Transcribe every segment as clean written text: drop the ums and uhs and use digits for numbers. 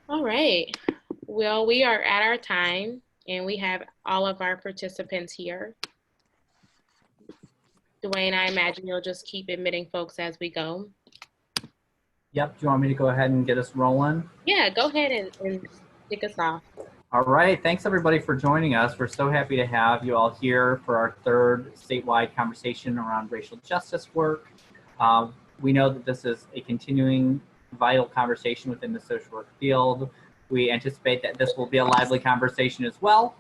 All right. Well, we are at our time and we have all of our participants here. Dwayne, I imagine you'll just keep admitting folks as we go. Yep, do you want me to go ahead and get us rolling? Yeah, go ahead and kick us off. All right, thanks everybody for joining us. We're so happy to have you all here for our third statewide conversation around racial justice work. We know that this is a continuing vital conversation within the social work field. We anticipate that this will be a lively conversation as well.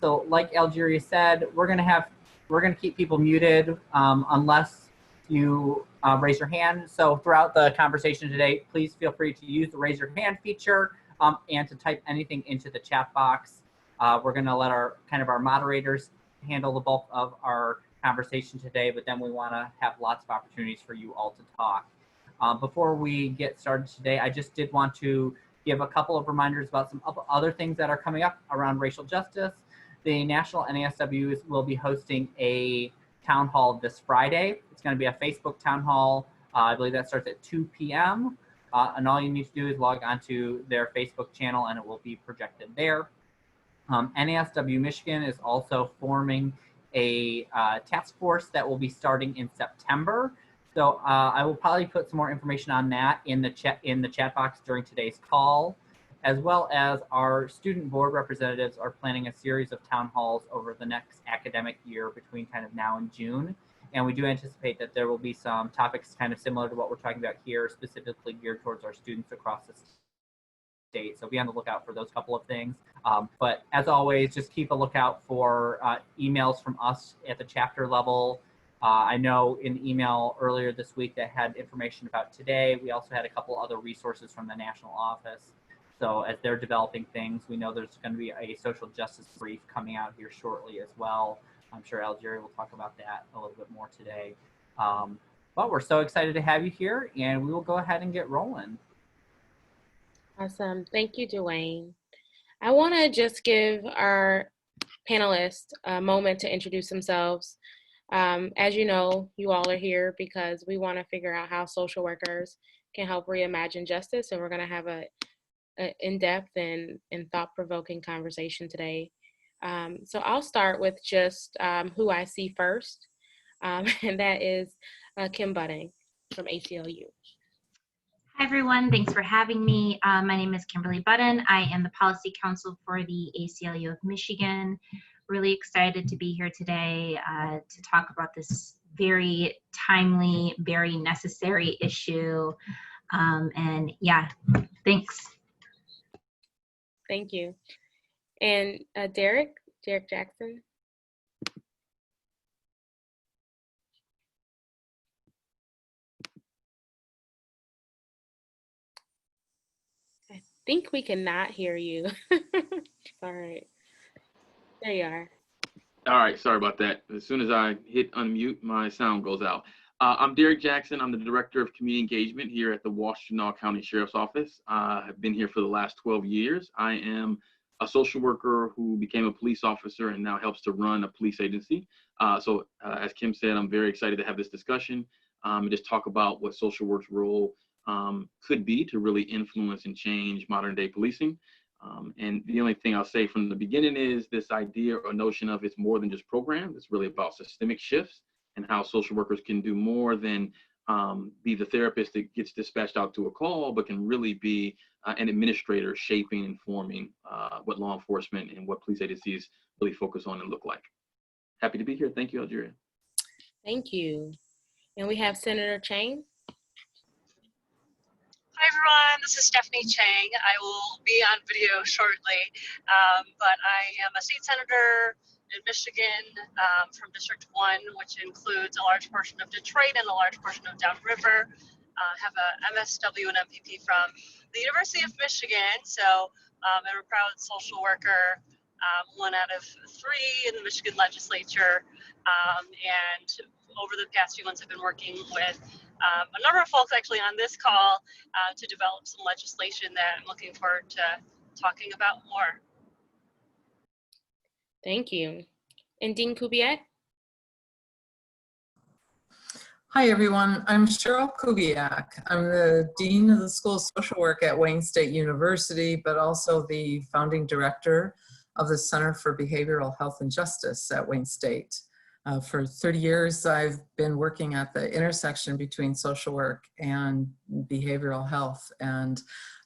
So like Algeria said, we're gonna keep people muted unless you raise your hand. So throughout the conversation today, please feel free to use the raise your hand feature and to type anything into the chat box. We're going to let our moderators handle the bulk of our conversation today, but then we want to have lots of opportunities for you all to talk. Before we get started today, I just did want to give a couple of reminders about some other things that are coming up around racial justice. The National NASW will be hosting a town hall this Friday. It's going to be a Facebook town hall. I believe that starts at 2 p.m. And all you need to do is log onto their Facebook channel and it will be projected there. NASW-Michigan is also forming a task force that will be starting in September. So I will probably put some more information on that in the chat box during today's call, as well as our student board representatives are planning a series of town halls over the next academic year between kind of now and June. And we do anticipate that there will be some topics kind of similar to what we're talking about here, specifically geared towards our students across the state. So be on the lookout for those couple of things. But as always, just keep a lookout for emails from us at the chapter level. I know in the email earlier this week that had information about today. We also had a couple other resources from the national office. So as they're developing things, we know there's going to be a social justice brief coming out here shortly as well. I'm sure Algeria will talk about that a little bit more today. But we're so excited to have you here, and we will go ahead and get rolling. Awesome. Thank you, Dwayne. I want to just give our panelists a moment to introduce themselves. As you know, you all are here because we want to figure out how social workers can help reimagine justice, and we're going to have a in-depth and thought-provoking conversation today. So I'll start with just who I see first, and that is Kim Buddin from ACLU. Hi, everyone. Thanks for having me. My name is Kimberly Buddin. I am the Policy Counsel for the ACLU of Michigan. Really excited to be here today to talk about this very timely, very necessary issue. And yeah, thanks. Thank you. And Derek Jackson. I think we cannot hear you. All right. There you are. All right, sorry about that. As soon as I hit unmute, my sound goes out. I'm Derek Jackson. I'm the Director of Community Engagement here at the Washtenaw County Sheriff's Office. I've been here for the last 12 years. I am a social worker who became a police officer and now helps to run a police agency. So as Kim said, I'm very excited to have this discussion and just talk about what social work's role could be to really influence and change modern day policing. And the only thing I'll say from the beginning is this idea or notion of it's more than just programs. It's really about systemic shifts and how social workers can do more than be the therapist that gets dispatched out to a call, but can really be an administrator shaping and forming what law enforcement and what police agencies really focus on and look like. Happy to be here. Thank you, Algeria. Thank you. And we have Senator Chang. Hi everyone, this is Stephanie Chang. I will be on video shortly, but I am a state senator in Michigan from District 1, which includes a large portion of Detroit and a large portion of Downriver. I have a MSW and MPP from the University of Michigan, so I'm a proud social worker, 1 out of 3 in the Michigan legislature, and over the past few months I've been working with a number of folks actually on this call to develop some legislation that I'm looking forward to talking about more. Thank you. And Dean Kubiak? Hi, everyone. I'm Sheryl Kubiak. I'm the Dean of the School of Social Work at Wayne State University, but also the founding director of the Center for Behavioral Health and Justice at Wayne State. For 30 years, I've been working at the intersection between social work and behavioral health, and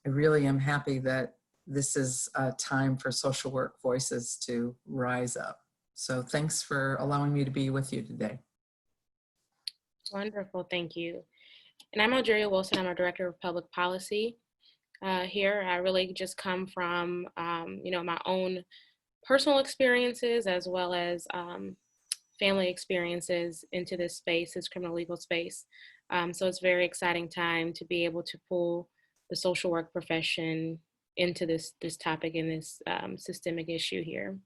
I really am happy that this is a time for social work voices to rise up. So thanks for allowing me to be with you today. Wonderful, thank you. And I'm Algeria Wilson. I'm our Director of Public Policy here. I really just come from, my own personal experiences as well as family experiences into this space, this criminal legal space. So it's a very exciting time to be able to pull the social work profession into this topic and this systemic issue here.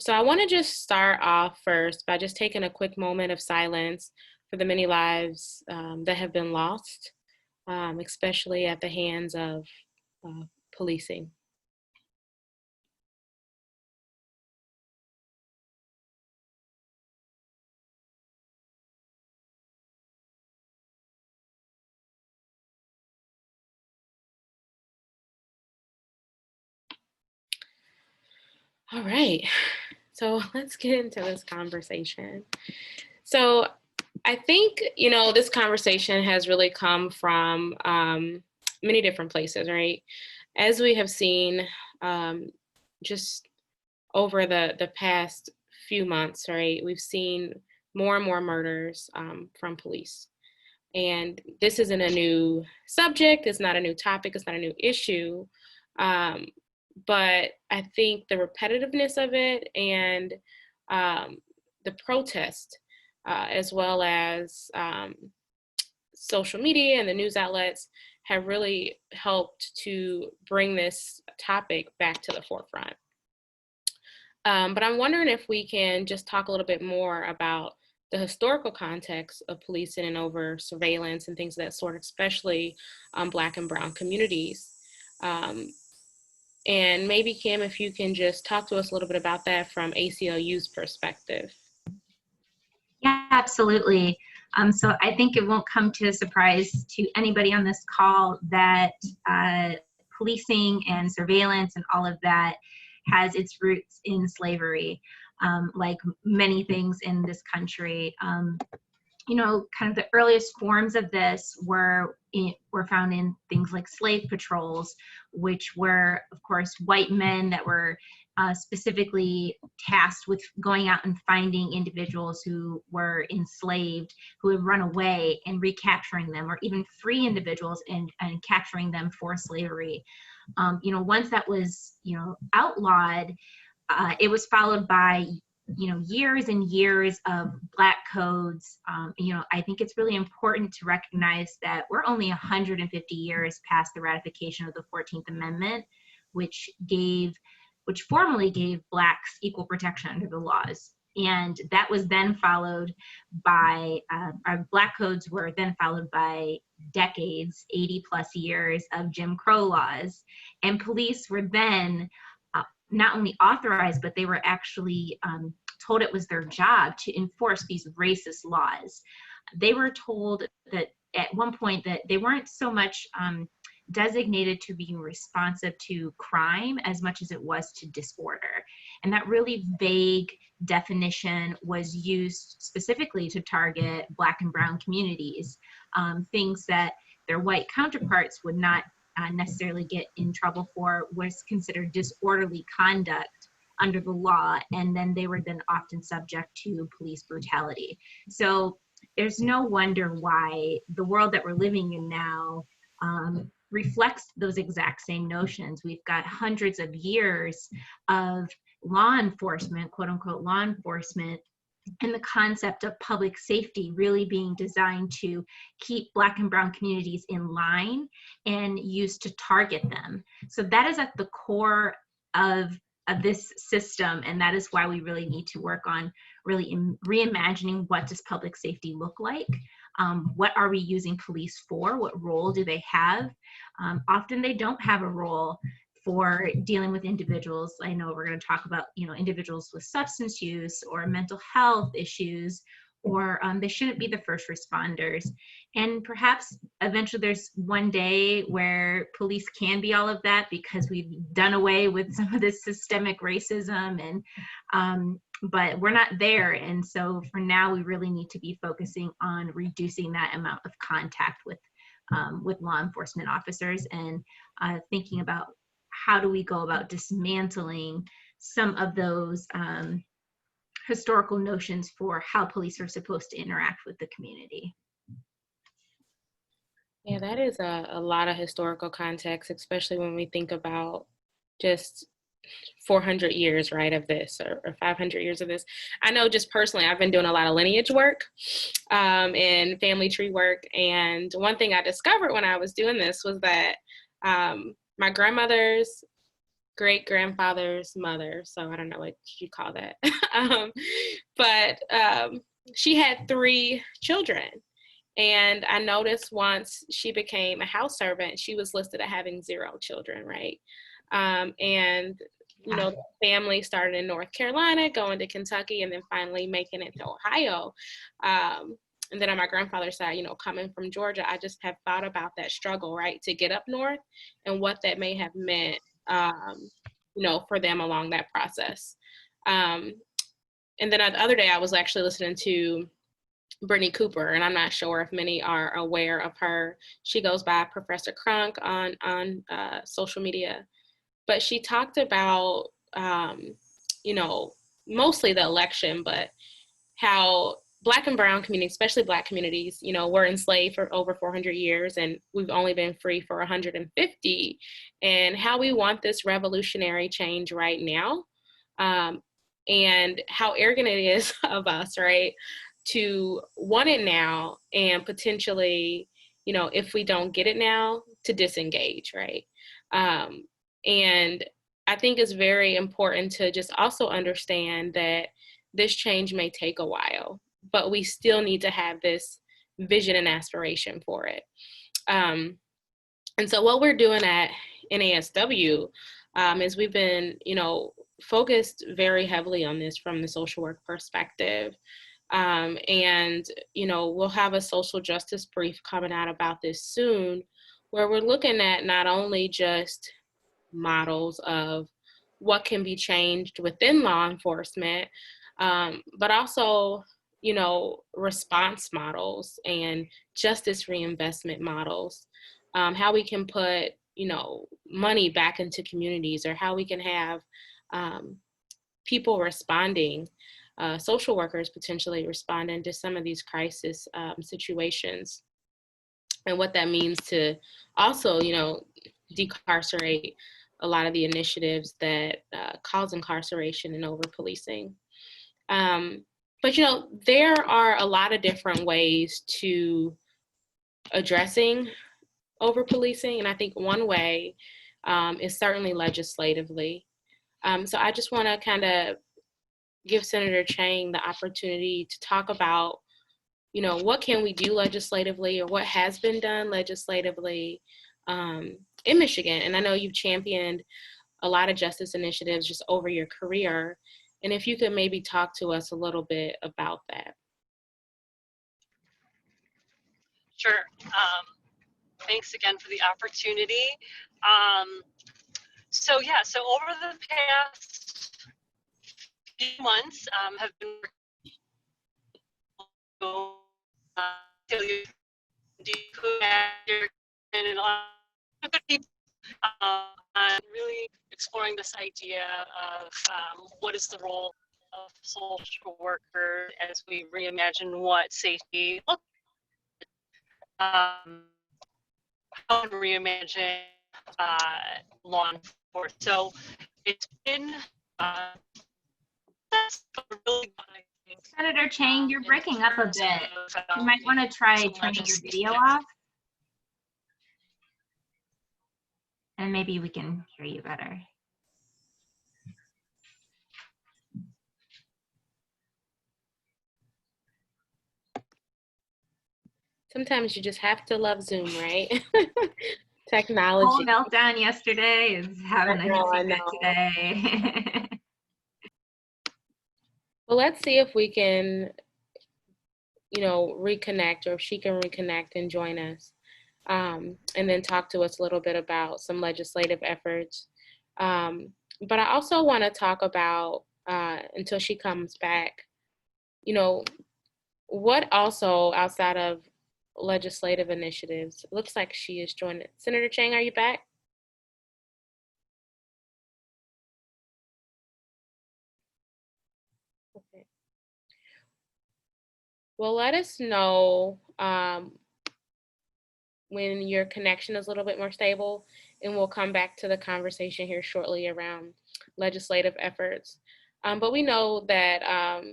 So I want to just start off first by just taking a quick moment of silence for the many lives that have been lost, especially at the hands of policing. All right, so let's get into this conversation. So I think, this conversation has really come from many different places, right? As we have seen just over the past few months, right, we've seen more and more murders from police. And this isn't a new subject, it's not a new topic, it's not a new issue. But I think the repetitiveness of it and the protest, as well as social media and the news outlets have really helped to bring this topic back to the forefront. But I'm wondering if we can just talk a little bit more about the historical context of policing and over surveillance and things of that sort, especially Black and Brown communities. And maybe, Kim, if you can just talk to us a little bit about that from ACLU's perspective. Yeah, absolutely. So I think it won't come to a surprise to anybody on this call that policing and surveillance and all of that has its roots in slavery, like many things in this country. Kind of the earliest forms of this were found in things like slave patrols, which were, of course, white men that were specifically tasked with going out and finding individuals who were enslaved, who had run away, and recapturing them, or even free individuals and capturing them for slavery. Once that was, outlawed, it was followed by years and years of Black codes. I think it's really important to recognize that we're only 150 years past the ratification of the 14th Amendment, which formally gave Blacks equal protection under the laws. And that was then followed by, our Black codes were then followed by decades, 80 plus years of Jim Crow laws. And police were then not only authorized, but they were actually told it was their job to enforce these racist laws. They were told that at one point that they weren't so much designated to being responsive to crime as much as it was to disorder. And that really vague definition was used specifically to target Black and Brown communities, things that their white counterparts would not necessarily get in trouble for was considered disorderly conduct under the law, and then they were then often subject to police brutality. So there's no wonder why the world that we're living in now reflects those exact same notions. We've got hundreds of years of law enforcement, quote unquote law enforcement, and the concept of public safety really being designed to keep Black and Brown communities in line and used to target them. So that is at the core of this system, and that is why we really need to work on really reimagining what does public safety look like. What are we using police for? What role do they have? Often they don't have a role for dealing with individuals. I know we're going to talk about, individuals with substance use or mental health issues, or they shouldn't be the first responders. And perhaps eventually there's one day where police can be all of that because we've done away with some of this systemic racism, and but we're not there. And so for now, we really need to be focusing on reducing that amount of contact with law enforcement officers, and thinking about how do we go about dismantling some of those historical notions for how police are supposed to interact with the community. Yeah, that is a lot of historical context, especially when we think about just 400 years, right, of this, or 500 years of this. I know just personally, I've been doing a lot of lineage work and family tree work. And one thing I discovered when I was doing this was that my grandmother's great-grandfather's mother, so I don't know what you call that, but she had 3 children. And I noticed once she became a house servant, she was listed as having 0 children, right? And, you know, the family started in North Carolina, going to Kentucky, and then finally making it to Ohio. And then on my grandfather's side, you know, coming from Georgia, I just have thought about that struggle, right, to get up north and what that may have meant, you know, for them along that process. And then the other day, I was actually listening to Brittany Cooper, and I'm not sure if many are aware of her. She goes by Professor Crunk on social media, but she talked about, you know, mostly the election, but how Black and brown communities, especially Black communities, you know, were enslaved for over 400 years, and we've only been free for 150, and how we want this revolutionary change right now, and how arrogant it is of us, right, to want it now and potentially, you know, if we don't get it now, to disengage, right? And I think it's very important to just also understand that this change may take a while, but we still need to have this vision and aspiration for it. And so what we're doing at NASW is we've been, you know, focused very heavily on this from the social work perspective. And, you know, we'll have a social justice brief coming out about this soon, where we're looking at not only just models of what can be changed within law enforcement, but also, you know, response models and justice reinvestment models, how we can put, you know, money back into communities, or how we can have people responding, social workers potentially responding to some of these crisis situations, and what that means to also, you know, decarcerate a lot of the initiatives that cause incarceration and over-policing. But, you know, there are a lot of different ways to addressing over-policing, and I think one way is certainly legislatively. So I just want to kind of give Senator Chang the opportunity to talk about, you know, what can we do legislatively, or what has been done legislatively in Michigan. And I know you've championed a lot of justice initiatives just over your career. And if you could maybe talk to us a little bit about that. Sure. Thanks again for the opportunity. So over the past few months, have been and a lot of good people on really exploring this idea of what is the role of social worker as we reimagine what safety looks like. How to reimagine law enforcement. So it's been really Senator Chang, you're breaking up a bit. You might want to try turning your video off, and maybe we can hear you better. Sometimes you just have to love Zoom, right? Technology. Whole meltdown yesterday is having a hissy fit today. Well, let's see if we can reconnect, or if she can reconnect and join us, and then talk to us a little bit about some legislative efforts. But I also want to talk about, until she comes back, what also outside of legislative initiatives, it looks like she is joining. Senator Chang, are you back? Okay. Well, let us know when your connection is a little bit more stable, and we'll come back to the conversation here shortly around legislative efforts. But we know that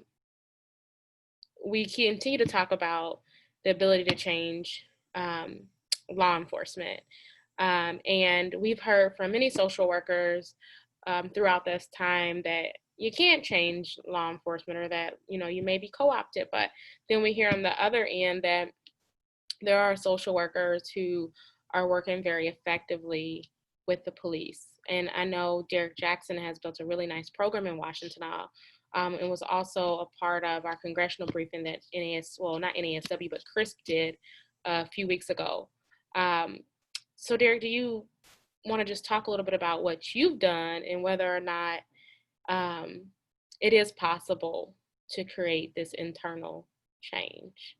we continue to talk about the ability to change law enforcement. And we've heard from many social workers throughout this time that you can't change law enforcement, or that, you may be co-opted. But then we hear on the other end that there are social workers who are working very effectively with the police. And I know Derek Jackson has built a really nice program in Washington, and was also a part of our congressional briefing that not NASW, but CRISP did a few weeks ago. So Derek, do you want to just talk a little bit about what you've done and whether or not it is possible to create this internal change?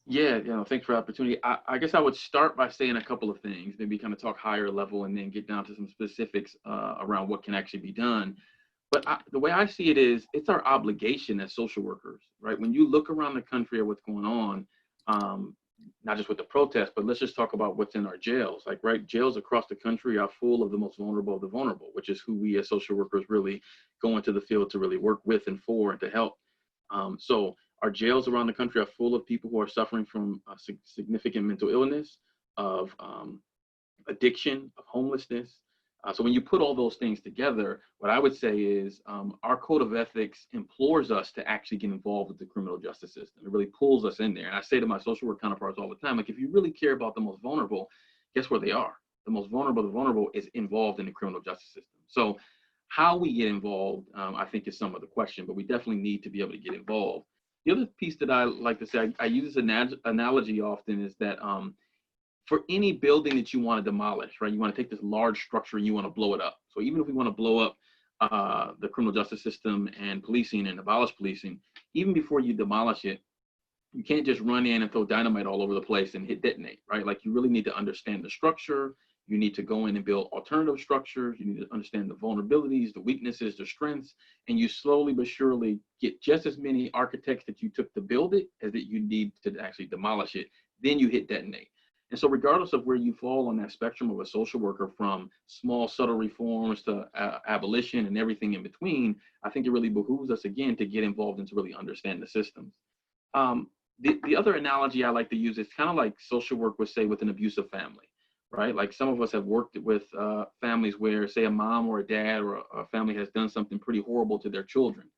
Yeah, thanks for the opportunity. I guess I would start by saying a couple of things, maybe kind of talk higher level and then get down to some specifics around what can actually be done. But the way I see it is, it's our obligation as social workers, right? When you look around the country at what's going on, not just with the protests, but let's just talk about what's in our jails. Like, right, jails across the country are full of the most vulnerable of the vulnerable, which is who we as social workers really go into the field to really work with and for and to help. So our jails around the country are full of people who are suffering from significant mental illness, of addiction, of homelessness. So when you put all those things together, what I would say is our code of ethics implores us to actually get involved with the criminal justice system. It really pulls us in there. And I say to my social work counterparts all the time, like, if you really care about the most vulnerable, guess where they are? The most vulnerable, the vulnerable is involved in the criminal justice system. So how we get involved, I think, is some of the question, but we definitely need to be able to get involved. The other piece that I like to say, I use this analogy often, is that for any building that you want to demolish, right? You want to take this large structure and you want to blow it up. So even if we want to blow up the criminal justice system and policing and abolish policing, even before you demolish it, you can't just run in and throw dynamite all over the place and hit detonate, right? Like, you really need to understand the structure. You need to go in and build alternative structures. You need to understand the vulnerabilities, the weaknesses, the strengths, and you slowly but surely get just as many architects that you took to build it as that you need to actually demolish it. Then you hit detonate. And so regardless of where you fall on that spectrum of a social worker, from small, subtle reforms to abolition and everything in between, I think it really behooves us, again, to get involved and to really understand the systems. The other analogy I like to use is kind of like social work would say with an abusive family, right? Like, some of us have worked with families where, say, a mom or a dad or a family has done something pretty horrible to their children.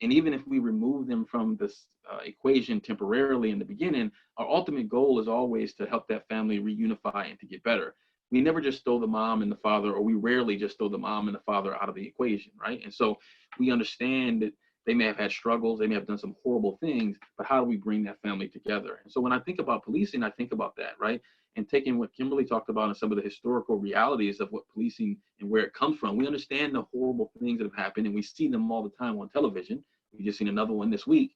And even if we remove them from this equation temporarily in the beginning, our ultimate goal is always to help that family reunify and to get better. We never just throw the mom and the father, or we rarely just throw the mom and the father out of the equation, right? And so we understand that they may have had struggles, they may have done some horrible things, but how do we bring that family together? And so when I think about policing, I think about that, right? And taking what Kimberly talked about and some of the historical realities of what policing and where it comes from. We understand the horrible things that have happened, and we see them all the time on television. We just seen another one this week.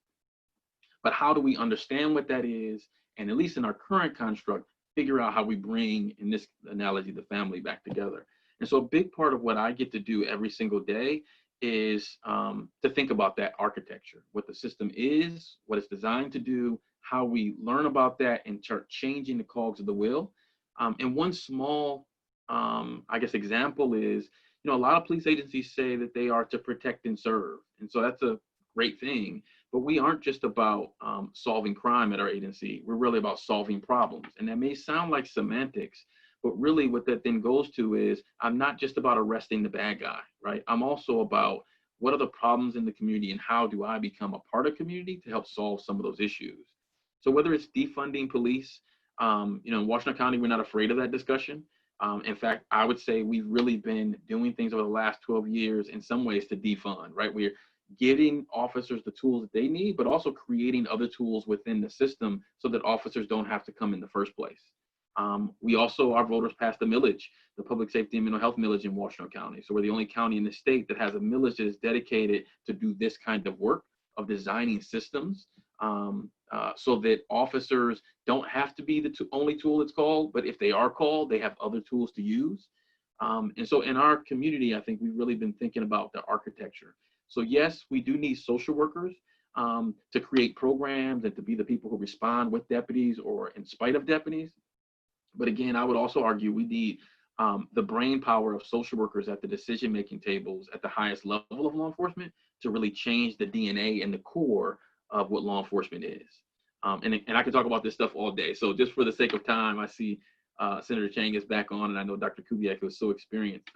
But how do we understand what that is, and at least in our current construct, figure out how we bring, in this analogy, the family back together? And so a big part of what I get to do every single day is to think about that architecture, what the system is, what it's designed to do, how we learn about that and start changing the cogs of the wheel. And one small, I guess, example is, a lot of police agencies say that they are to protect and serve. And so that's a great thing, but we aren't just about solving crime at our agency. We're really about solving problems. And that may sound like semantics, but really what that then goes to is, I'm not just about arresting the bad guy, right? I'm also about, what are the problems in the community and how do I become a part of community to help solve some of those issues? So whether it's defunding police, in Washington County, we're not afraid of that discussion. In fact, I would say we've really been doing things over the last 12 years in some ways to defund, right? getting officers the tools that they need, but also creating other tools within the system so that officers don't have to come in the first place. We also, our voters passed the millage, the public safety and mental health millage in Washington County. So we're the only county in the state that has a millage that is dedicated to do this kind of work of designing systems so that officers don't have to be the only tool that's called, but if they are called, they have other tools to use. And so in our community, I think we've really been thinking about the architecture. So yes, we do need social workers to create programs and to be the people who respond with deputies or in spite of deputies. But again, I would also argue we need the brain power of social workers at the decision-making tables at the highest level of law enforcement to really change the DNA and the core of what law enforcement is. And I can talk about this stuff all day. So just for the sake of time, I see Senator Chang is back on, and I know Dr. Kubiak was so experienced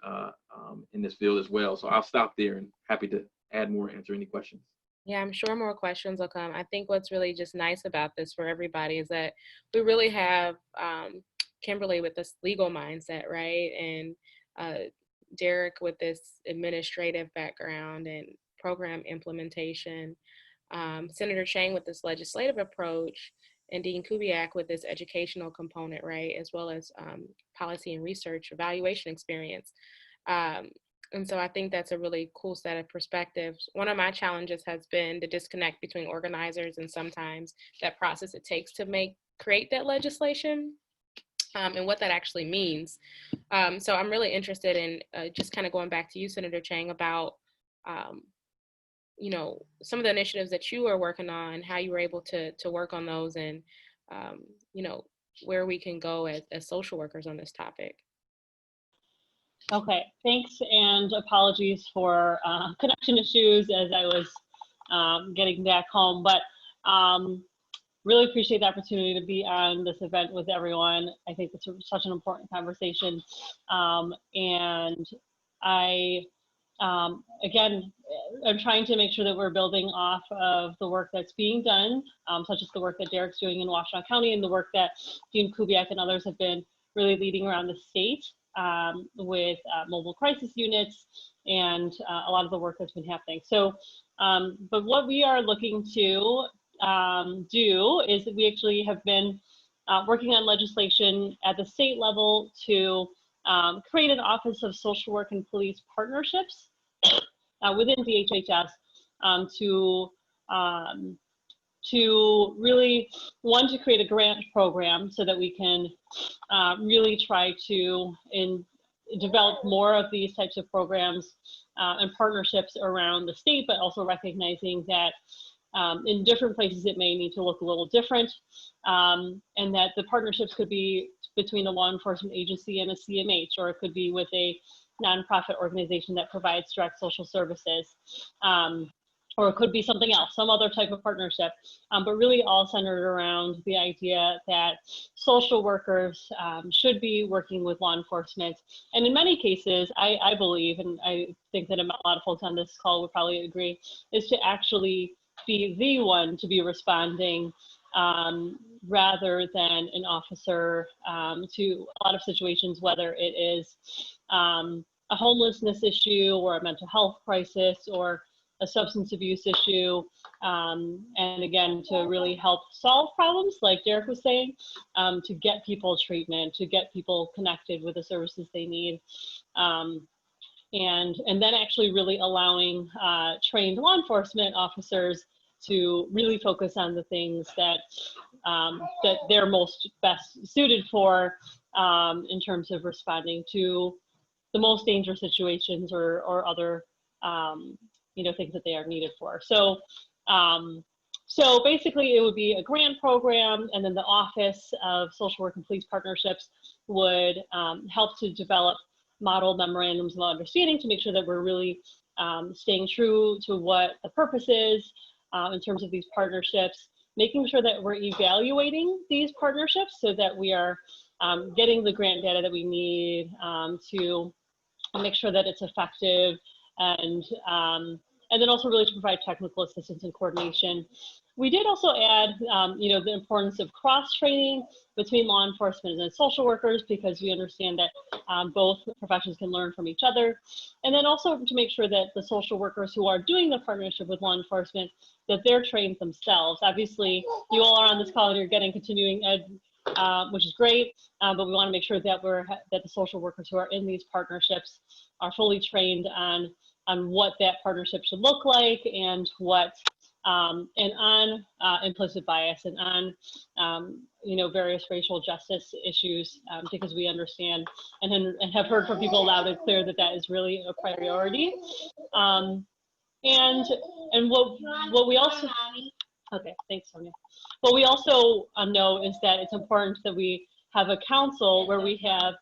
in this field as well. So I'll stop there and happy to add more, answer any questions. Yeah, I'm sure more questions will come. I think what's really just nice about this for everybody is that we really have Kimberly with this legal mindset, right? And Derek with this administrative background and program implementation, Senator Chang with this legislative approach, and Dean Kubiak with this educational component, right? As well as policy and research evaluation experience. And so I think that's a really cool set of perspectives. One of my challenges has been the disconnect between organizers and sometimes that process it takes to create that legislation. And what that actually means. So I'm really interested in just kind of going back to you, Senator Chang, about, some of the initiatives that you are working on, how you were able to work on those and, where we can go as social workers on this topic. Okay, thanks, and apologies for connection issues as I was getting back home, but really appreciate the opportunity to be on this event with everyone. I think it's such an important conversation. And I, again, I'm trying to make sure that we're building off of the work that's being done, such as the work that Derek's doing in Washtenaw County and the work that Dean Kubiak and others have been really leading around the state with mobile crisis units and a lot of the work that's been happening. So, but what we are looking to do is that we actually have been working on legislation at the state level to create an Office of Social Work and Police Partnerships within DHHS to really, to create a grant program so that we can really try to develop more of these types of programs and partnerships around the state, but also recognizing that in different places it may need to look a little different, and that the partnerships could be between a law enforcement agency and a CMH, or it could be with a nonprofit organization that provides direct social services, or it could be something else, some other type of partnership, but really all centered around the idea that social workers should be working with law enforcement. And in many cases, I believe, and I think that a lot of folks on this call would probably agree, is to actually be the one to be responding rather than an officer to a lot of situations, whether it is a homelessness issue or a mental health crisis or a substance abuse issue, and again, to really help solve problems, like Derek was saying, to get people treatment, to get people connected with the services they need, and then actually really allowing trained law enforcement officers to really focus on the things that that they're most best suited for in terms of responding to the most dangerous situations or other things that they are needed for. So so basically it would be a grant program, and then the Office of Social Work and Police Partnerships would help to develop model memorandums of understanding to make sure that we're really staying true to what the purpose is in terms of these partnerships, making sure that we're evaluating these partnerships so that we are getting the grant data that we need to make sure that it's effective and and then also really to provide technical assistance and coordination. We did also add, the importance of cross-training between law enforcement and social workers, because we understand that both professions can learn from each other. And then also to make sure that the social workers who are doing the partnership with law enforcement, that they're trained themselves. Obviously, you all are on this call and you're getting continuing ed, which is great, but we want to make sure that that the social workers who are in these partnerships are fully trained on what that partnership should look like, and what and on implicit bias, and on various racial justice issues, because we understand and have heard from people loud and clear that that is really a priority. And what we also, okay, thanks, Sonia. What we also know is that it's important that we have a council where we have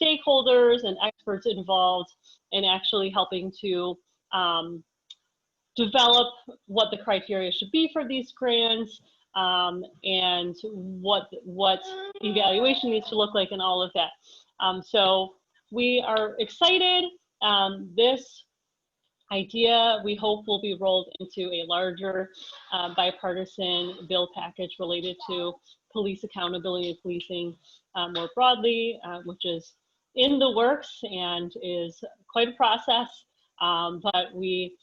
stakeholders and experts involved in actually helping to develop what the criteria should be for these grants, and what evaluation needs to look like, and all of that. So we are excited. This idea, we hope, will be rolled into a larger bipartisan bill package related to police accountability and policing more broadly, which is in the works and is quite a process, but we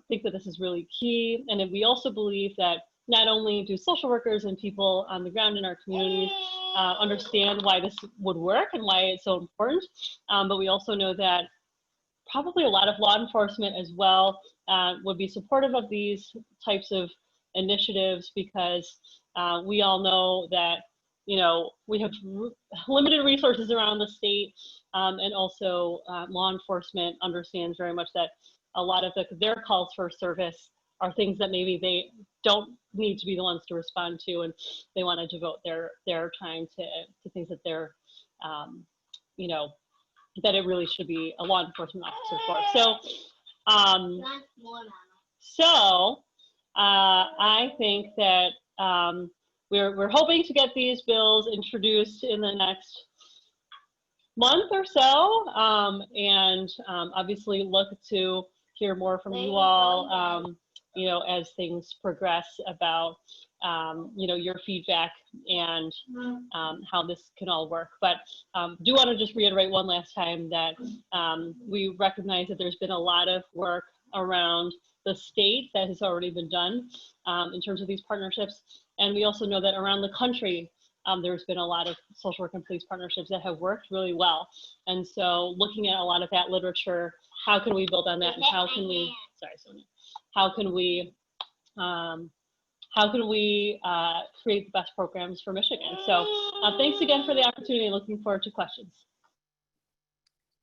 think that this is really key. And then we also believe that not only do social workers and people on the ground in our communities understand why this would work and why it's so important, but we also know that probably a lot of law enforcement as well would be supportive of these types of initiatives, because we all know that we have limited resources around the state, and also law enforcement understands very much that a lot of their calls for service are things that maybe they don't need to be the ones to respond to, and they want to devote their time to things that they're that it really should be a law enforcement officer for. So I think that we're hoping to get these bills introduced in the next month or so, and obviously look to hear more from you all, as things progress about, your feedback and how this can all work. But do want to just reiterate one last time that we recognize that there's been a lot of work around the state that has already been done in terms of these partnerships. And we also know that around the country, there's been a lot of social work and police partnerships that have worked really well. And so looking at a lot of that literature, how can we build on that, and how can we, sorry, Sonia, how can we create the best programs for Michigan? So thanks again for the opportunity. Looking forward to questions.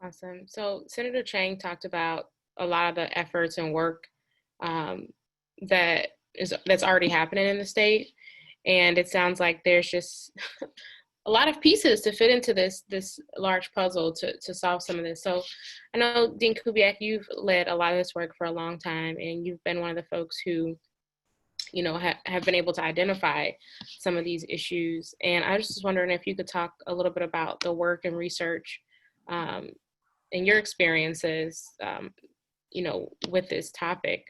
Awesome. So Senator Chang talked about a lot of the efforts and work that's already happening in the state. And it sounds like there's just a lot of pieces to fit into this large puzzle to solve some of this. So I know, Dean Kubiak, you've led a lot of this work for a long time, and you've been one of the folks who, have been able to identify some of these issues. And I was just wondering if you could talk a little bit about the work and research and your experiences, with this topic.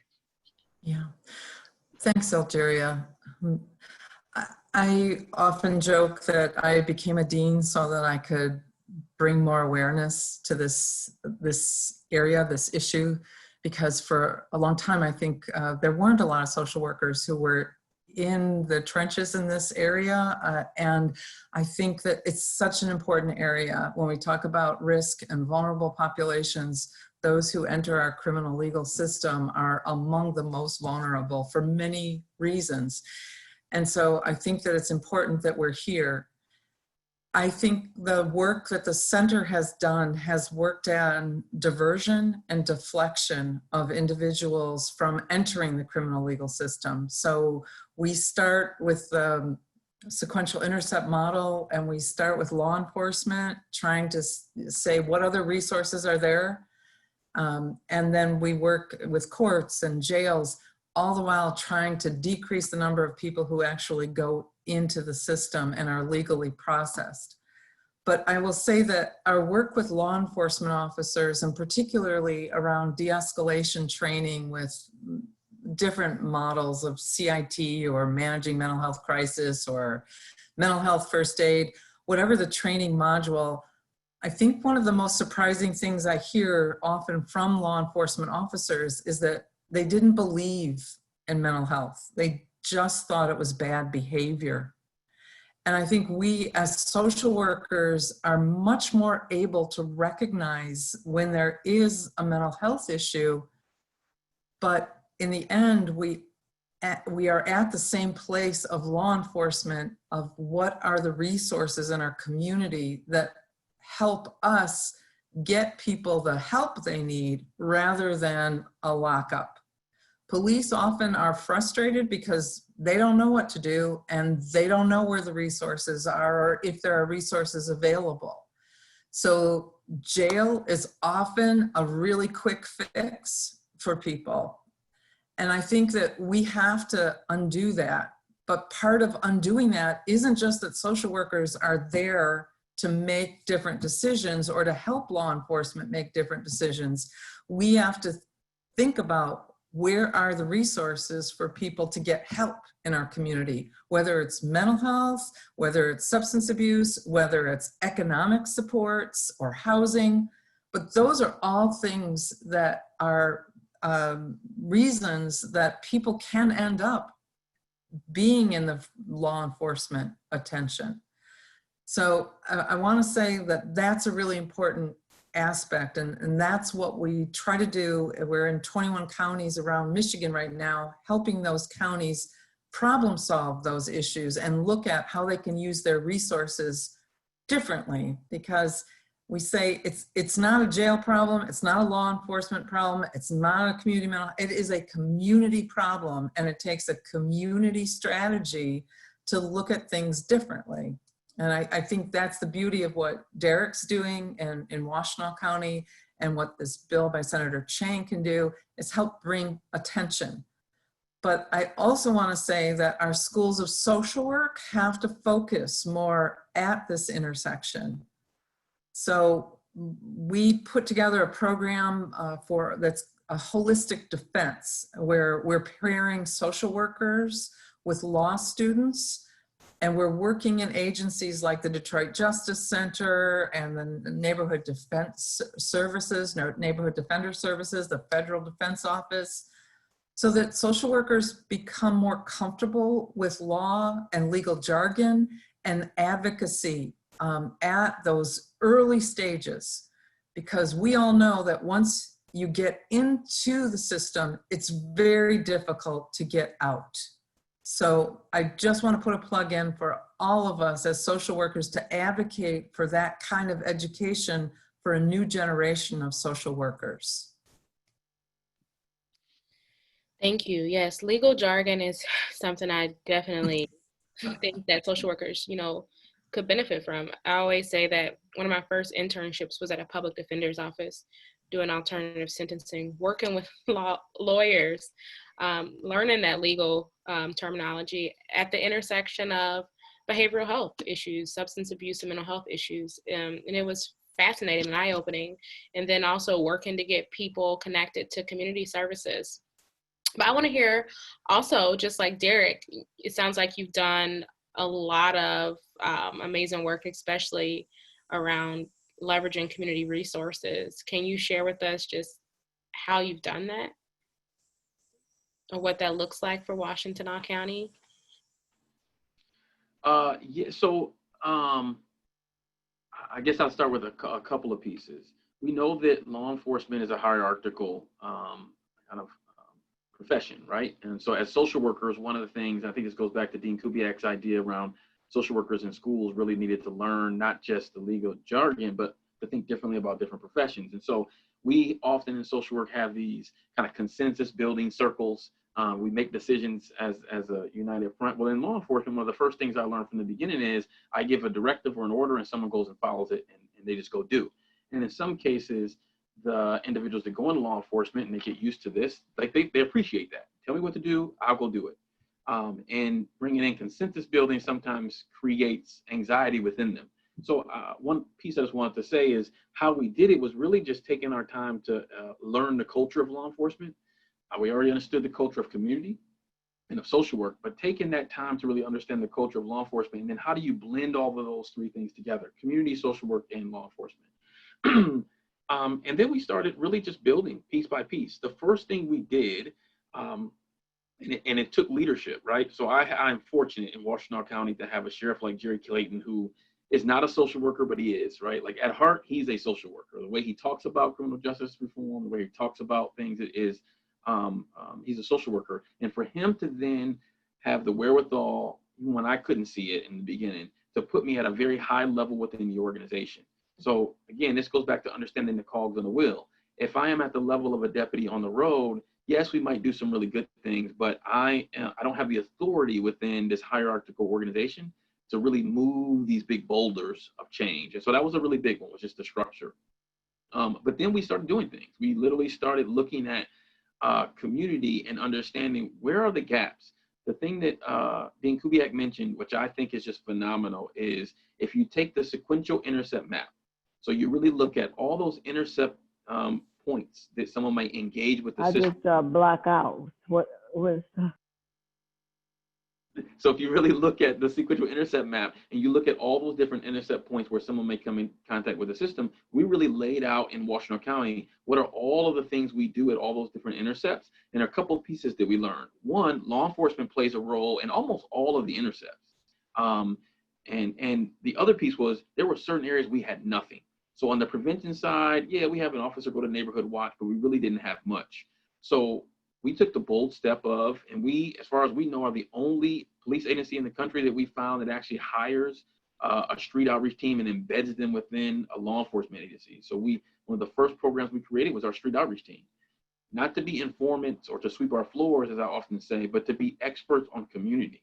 Yeah, thanks, Algeria. I often joke that I became a dean so that I could bring more awareness to this area, this issue, because for a long time, I think there weren't a lot of social workers who were in the trenches in this area. And I think that it's such an important area when we talk about risk and vulnerable populations. Those who enter our criminal legal system are among the most vulnerable for many reasons. And so I think that it's important that we're here. I think the work that the center has done has worked on diversion and deflection of individuals from entering the criminal legal system. So we start with the sequential intercept model, and we start with law enforcement, trying to say what other resources are there. And then we work with courts and jails, all the while trying to decrease the number of people who actually go into the system and are legally processed. But I will say that our work with law enforcement officers, and particularly around de-escalation training with different models of CIT or managing mental health crisis or mental health first aid, whatever the training module, I think one of the most surprising things I hear often from law enforcement officers is that they didn't believe in mental health. They just thought it was bad behavior. And I think we as social workers are much more able to recognize when there is a mental health issue, but in the end, we are at the same place of law enforcement of what are the resources in our community that help us get people the help they need rather than a lockup. Police often are frustrated because they don't know what to do and they don't know where the resources are or if there are resources available. So jail is often a really quick fix for people. And I think that we have to undo that. But part of undoing that isn't just that social workers are there to make different decisions or to help law enforcement make different decisions. We have to think about where are the resources for people to get help in our community, whether it's mental health, whether it's substance abuse, whether it's economic supports or housing. But those are all things that are reasons that people can end up being in the law enforcement attention. So I want to say that that's a really important aspect, and that's what we try to do. We're in 21 counties around Michigan right now, helping those counties problem solve those issues and look at how they can use their resources differently, because we say it's not a jail problem, it's not a law enforcement problem, it's not a community mental, it is a community problem, and it takes a community strategy to look at things differently. And I think that's the beauty of what Derek's doing in Washtenaw County, and what this bill by Senator Chang can do is help bring attention. But I also want to say that our schools of social work have to focus more at this intersection. So we put together a program that's a holistic defense, where we're pairing social workers with law students, and we're working in agencies like the Detroit Justice Center and the Neighborhood Defense Services, Neighborhood Defender Services, the Federal Defense Office, so that social workers become more comfortable with law and legal jargon and advocacy at those early stages, because we all know that once you get into the system, it's very difficult to get out. So I just want to put a plug in for all of us as social workers to advocate for that kind of education for a new generation of social workers. Thank you. Yes, legal jargon is something I definitely think that social workers, could benefit from. I always say that one of my first internships was at a public defender's office doing alternative sentencing, working with lawyers, learning that legal terminology at the intersection of behavioral health issues, substance abuse and mental health issues. And it was fascinating and eye-opening. And then also working to get people connected to community services. But I want to hear also, just like Derek, it sounds like you've done a lot of amazing work, especially around leveraging community resources. Can you share with us just how you've done that, or what that looks like for Washtenaw County? Yeah, so I guess I'll start with a couple of pieces. We know that law enforcement is a hierarchical kind of profession, right? And so as social workers, one of the things, I think this goes back to Dean Kubiak's idea around social workers in schools really needed to learn not just the legal jargon, but to think differently about different professions. And so we often in social work have these kind of consensus building circles. We make decisions as a united front. Well, in law enforcement, one of the first things I learned from the beginning is I give a directive or an order and someone goes and follows it, and they just go do. And in some cases, the individuals that go into law enforcement and they get used to this, like they appreciate that. Tell me what to do, I'll go do it. And bringing in consensus building sometimes creates anxiety within them. So one piece I just wanted to say is how we did it was really just taking our time to learn the culture of law enforcement. We already understood the culture of community and of social work, but taking that time to really understand the culture of law enforcement, and then how do you blend all of those three things together: community, social work, and law enforcement. And then we started really just building piece by piece. The first thing we did, and it took leadership, right? So I'm fortunate in Washtenaw County to have a sheriff like Jerry Clayton, who is not a social worker, but he is, right? Like at heart, he's a social worker. The way he talks about criminal justice reform, the way he talks about things is, he's a social worker. And for him to then have the wherewithal, when I couldn't see it in the beginning, to put me at a very high level within the organization. So again, this goes back to understanding the cogs on the wheel. If I am at the level of a deputy on the road, yes, we might do some really good things, but I don't have the authority within this hierarchical organization to really move these big boulders of change. And so that was a really big one, was just the structure. But then we started doing things. We literally started looking at community and understanding where are the gaps. The thing that Dean Kubiak mentioned, which I think is just phenomenal, is if you take the sequential intercept map, so you really look at all those intercept points that someone might engage with the system. I just block out. What was? So if you really look at the sequential intercept map and you look at all those different intercept points where someone may come in contact with the system, we really laid out in Washtenaw County what are all of the things we do at all those different intercepts. And a couple of pieces that we learned. One, law enforcement plays a role in almost all of the intercepts. And the other piece was there were certain areas we had nothing. So on the prevention side, yeah, we have an officer go to neighborhood watch, but we really didn't have much. So we took the bold step of, and we, as far as we know, are the only police agency in the country that we found that actually hires a street outreach team and embeds them within a law enforcement agency. So one of the first programs we created was our street outreach team. Not to be informants or to sweep our floors, as I often say, but to be experts on community.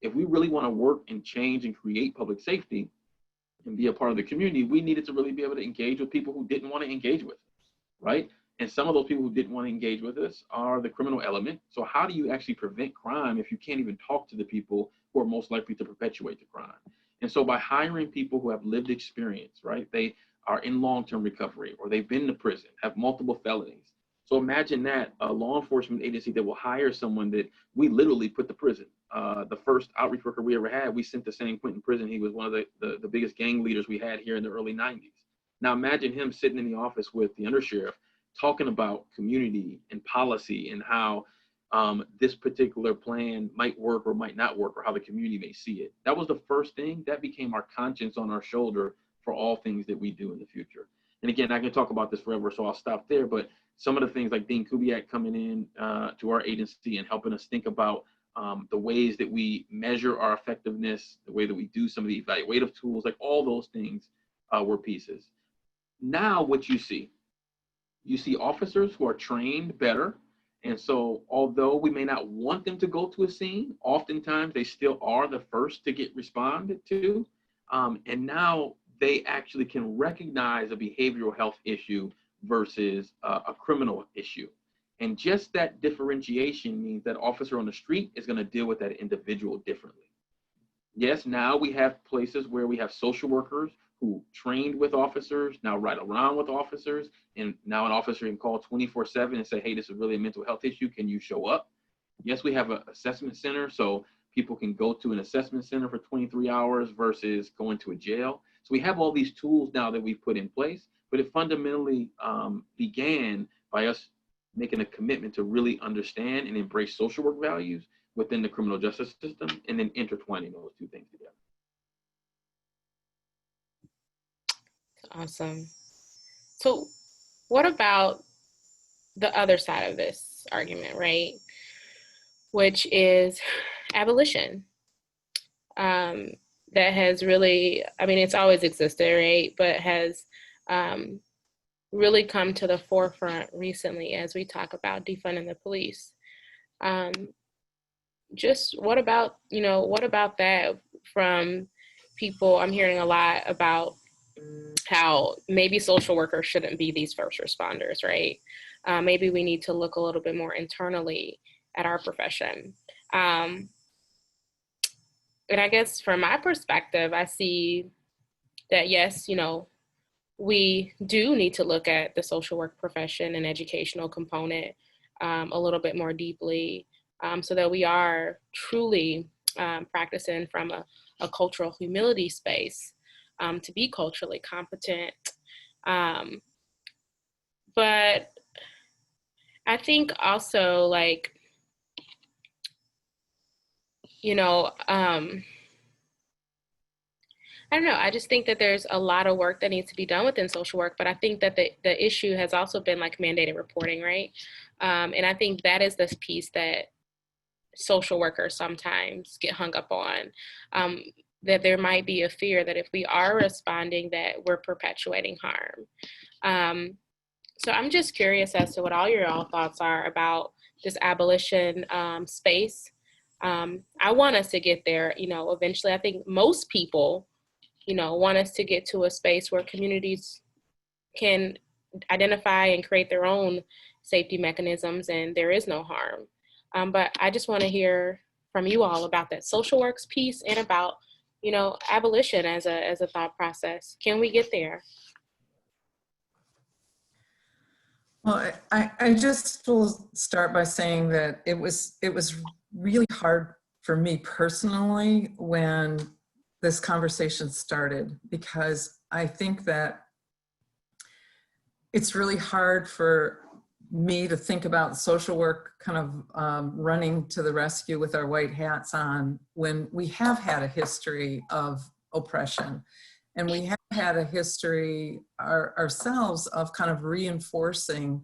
If we really want to work and change and create public safety and be a part of the community, we needed to really be able to engage with people who didn't want to engage with us, right? And some of those people who didn't want to engage with us are the criminal element. So how do you actually prevent crime if you can't even talk to the people who are most likely to perpetuate the crime? And so by hiring people who have lived experience, right? They are in long-term recovery, or they've been to prison, have multiple felonies. So imagine that, a law enforcement agency that will hire someone that we literally put to prison. The first outreach worker we ever had, we sent to San Quentin prison. He was one of the biggest gang leaders we had here in the early 90s. Now imagine him sitting in the office with the undersheriff talking about community and policy and how this particular plan might work or might not work, or how the community may see it. That was the first thing. That became our conscience on our shoulder for all things that we do in the future. And again, I can talk about this forever, so I'll stop there. But some of the things like Dean Kubiak coming in to our agency and helping us think about the ways that we measure our effectiveness, the way that we do some of the evaluative tools, like all those things were pieces. Now what you see officers who are trained better. And so although we may not want them to go to a scene, oftentimes they still are the first to get responded to. And now they actually can recognize a behavioral health issue versus a criminal issue. And just that differentiation means that officer on the street is going to deal with that individual differently. Yes, now we have places where we have social workers who trained with officers, now ride around with officers, and now an officer can call 24/7 and say, hey, this is really a mental health issue, can you show up? Yes, we have an assessment center, so people can go to an assessment center for 23 hours versus going to a jail. So we have all these tools now that we've put in place, but it fundamentally began by us making a commitment to really understand and embrace social work values within the criminal justice system, and then intertwining those two things together. Awesome. So what about the other side of this argument, right? Which is abolition. That has really, I mean, it's always existed, right? But has really come to the forefront recently as we talk about defunding the police. Just what about that from people? I'm hearing a lot about how maybe social workers shouldn't be these first responders, right? Maybe we need to look a little bit more internally at our profession. And I guess from my perspective, I see that yes, you know, we do need to look at the social work profession and educational component a little bit more deeply, so that we are truly practicing from a cultural humility space to be culturally competent. But I think also, like, you know, I don't know. I just think that there's a lot of work that needs to be done within social work, but I think that the issue has also been like mandated reporting, right? And I think that is this piece that social workers sometimes get hung up on, that there might be a fear that if we are responding that we're perpetuating harm. So I'm just curious as to what all your thoughts are about this abolition space. I want us to get there, you know, eventually. I think most people, you know, want us to get to a space where communities can identify and create their own safety mechanisms and there is no harm. But I just want to hear from you all about that social works piece and about, you know, abolition as a thought process. Can we get there? Well, I just will start by saying that it was really hard for me personally when this conversation started, because I think that it's really hard for me to think about social work kind of running to the rescue with our white hats on when we have had a history of oppression. And we have had a history ourselves of kind of reinforcing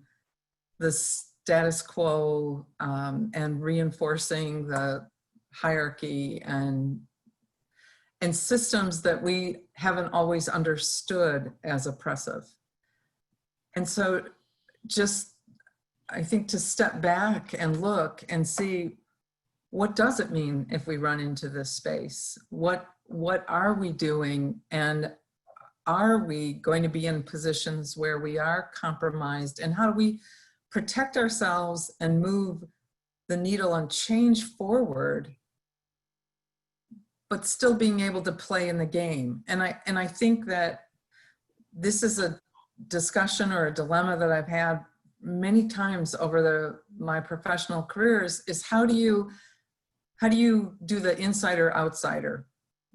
the status quo and reinforcing the hierarchy and systems that we haven't always understood as oppressive. And so just, I think, to step back and look and see, what does it mean if we run into this space? What are we doing? And are we going to be in positions where we are compromised? And how do we protect ourselves and move the needle and change forward, but still being able to play in the game? And I think that this is a discussion or a dilemma that I've had many times over my professional careers, is how do you do the insider outsider,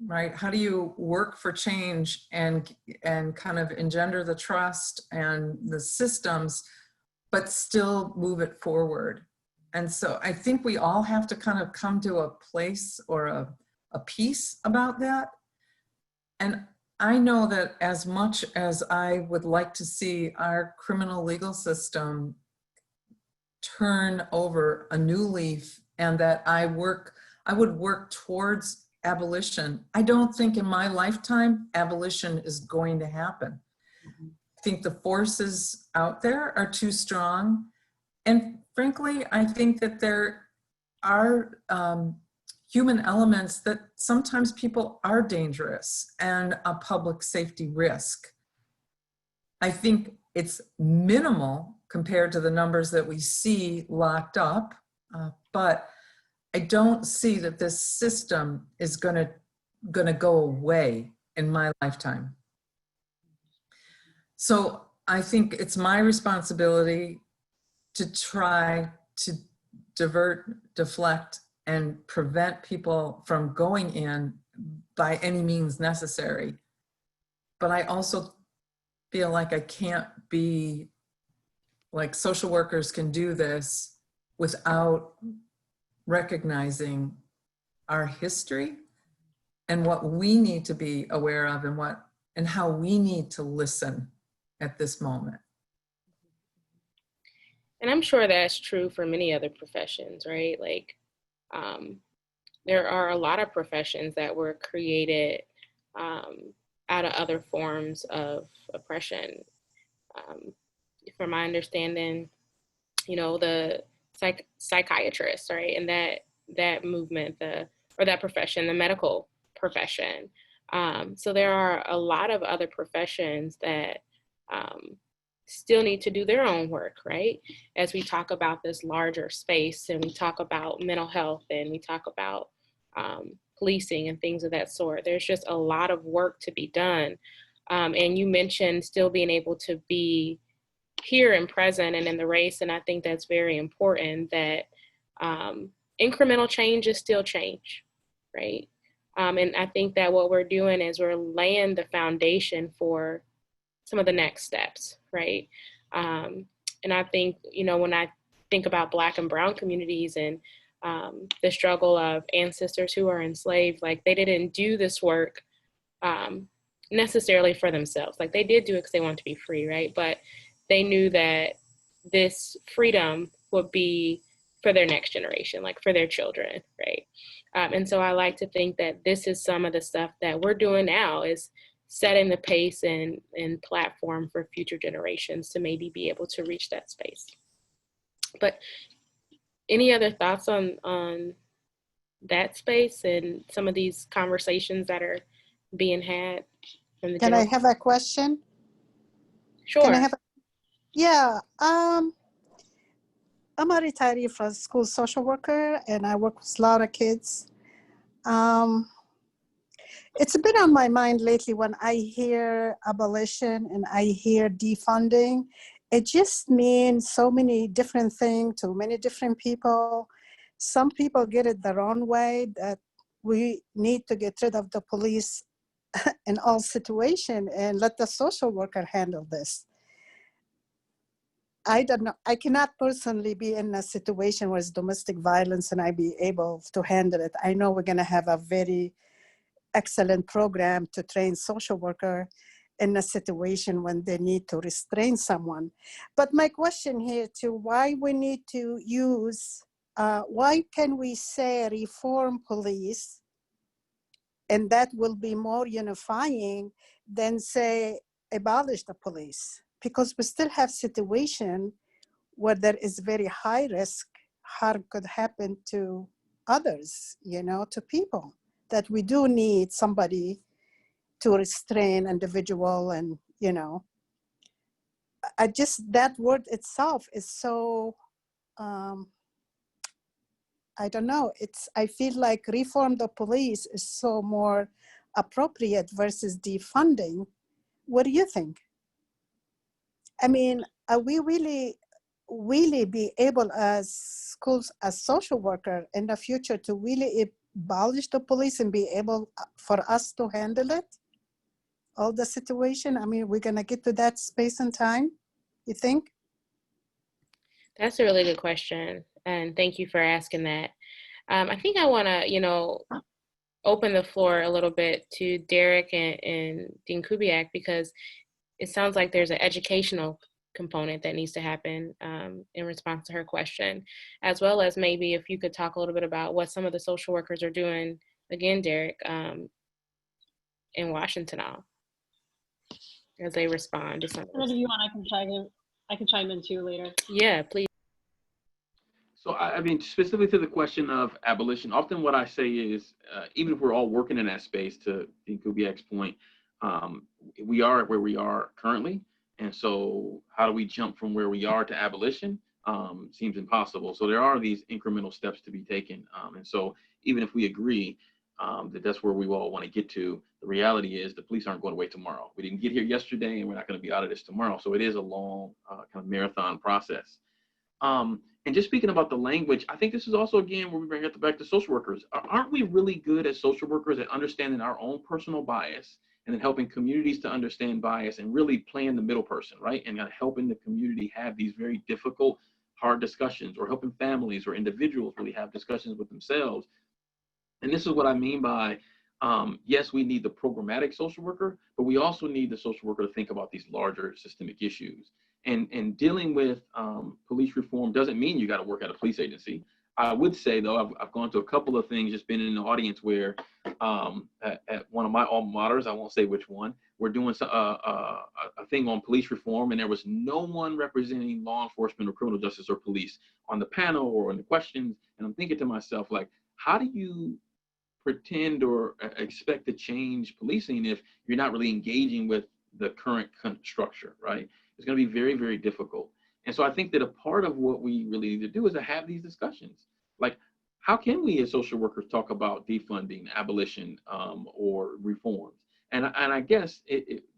right? How do you work for change and kind of engender the trust and the systems, but still move it forward? And so I think we all have to kind of come to a place or a piece about that. And I know that as much as I would like to see our criminal legal system turn over a new leaf and that I would work towards abolition, I don't think in my lifetime abolition is going to happen. I think the forces out there are too strong. And frankly, I think that there are human elements that sometimes people are dangerous and a public safety risk. I think it's minimal compared to the numbers that we see locked up, but I don't see that this system is gonna go away in my lifetime. So I think it's my responsibility to try to divert, deflect, and prevent people from going in by any means necessary. But I also feel like I can't be like social workers can do this without recognizing our history and what we need to be aware of and how we need to listen at this moment. And I'm sure that's true for many other professions, right? Like, there are a lot of professions that were created out of other forms of oppression. From my understanding, you know, the psychiatrists, right, and that movement, or that profession, the medical profession. So there are a lot of other professions that still need to do their own work, right? As we talk about this larger space and we talk about mental health and we talk about policing and things of that sort, there's just a lot of work to be done. And you mentioned still being able to be here and present and in the race. And I think that's very important, that incremental change is still change, right? And I think that what we're doing is we're laying the foundation for some of the next steps, right? And I think, when I think about Black and Brown communities and the struggle of ancestors who are enslaved, like, they didn't do this work necessarily for themselves. Like, they did do it because they wanted to be free, right? But they knew that this freedom would be for their next generation, like for their children, right? And so I like to think that this is some of the stuff that we're doing now, is setting the pace and platform for future generations to maybe be able to reach that space. But any other thoughts on that space and some of these conversations that are being had from the Can I have a question? Sure. Can I have yeah, I'm a retiree from school social worker, and I work with a lot of kids. It's been on my mind lately when I hear abolition and I hear defunding. It just means so many different things to many different people. Some people get it the wrong way, that we need to get rid of the police in all situations and let the social worker handle this. I don't know. I cannot personally be in a situation where it's domestic violence and I be able to handle it. I know we're going to have a very excellent program to train social worker in a situation when they need to restrain someone. But my question here to why we need to use, why can we say reform police, and that will be more unifying than say abolish the police? Because we still have situation where there is very high risk, harm could happen to others, to people, that we do need somebody to restrain individual. And, that word itself is so, I don't know, I feel like reform the police is so more appropriate versus defunding. What do you think? I mean, are we really be able as schools, as social worker in the future, to really abolish the police and be able for us to handle it, all the situation? I mean, we're going to get to that space and time, you think? That's a really good question, and thank you for asking that. I think I want to, open the floor a little bit to Derek and Dean Kubiak, because it sounds like there's an educational component that needs to happen in response to her question, as well as maybe if you could talk a little bit about what some of the social workers are doing, again, Derek, in Washington now, as they respond to some of this. Whatever you want, I can chime in too later. Yeah, please. So, I mean, specifically to the question of abolition, often what I say is, even if we're all working in that space, to Dean Kubiak's point, we are where we are currently. And so how do we jump from where we are to abolition? Seems impossible. So there are these incremental steps to be taken. And so even if we agree that that's where we all want to get to, the reality is the police aren't going away tomorrow. We didn't get here yesterday, and we're not going to be out of this tomorrow. So it is a long kind of marathon process. And just speaking about the language, I think this is also, again, where we bring it back to social workers. Aren't we really good as social workers at understanding our own personal bias, and then helping communities to understand bias, and really playing the middle person, right? And helping the community have these very difficult, hard discussions, or helping families or individuals really have discussions with themselves. And this is what I mean by, yes, we need the programmatic social worker, but we also need the social worker to think about these larger systemic issues. And dealing with police reform doesn't mean you got to work at a police agency. I would say, though, I've gone to a couple of things, just been in the audience where at one of my alma maters, I won't say which one, we're doing a thing on police reform, and there was no one representing law enforcement or criminal justice or police on the panel or on the questions. And I'm thinking to myself, like, how do you pretend or expect to change policing if you're not really engaging with the current structure, right? It's going to be very, very difficult. And so I think that a part of what we really need to do is to have these discussions. Like, how can we as social workers talk about defunding, abolition, or reforms? And I guess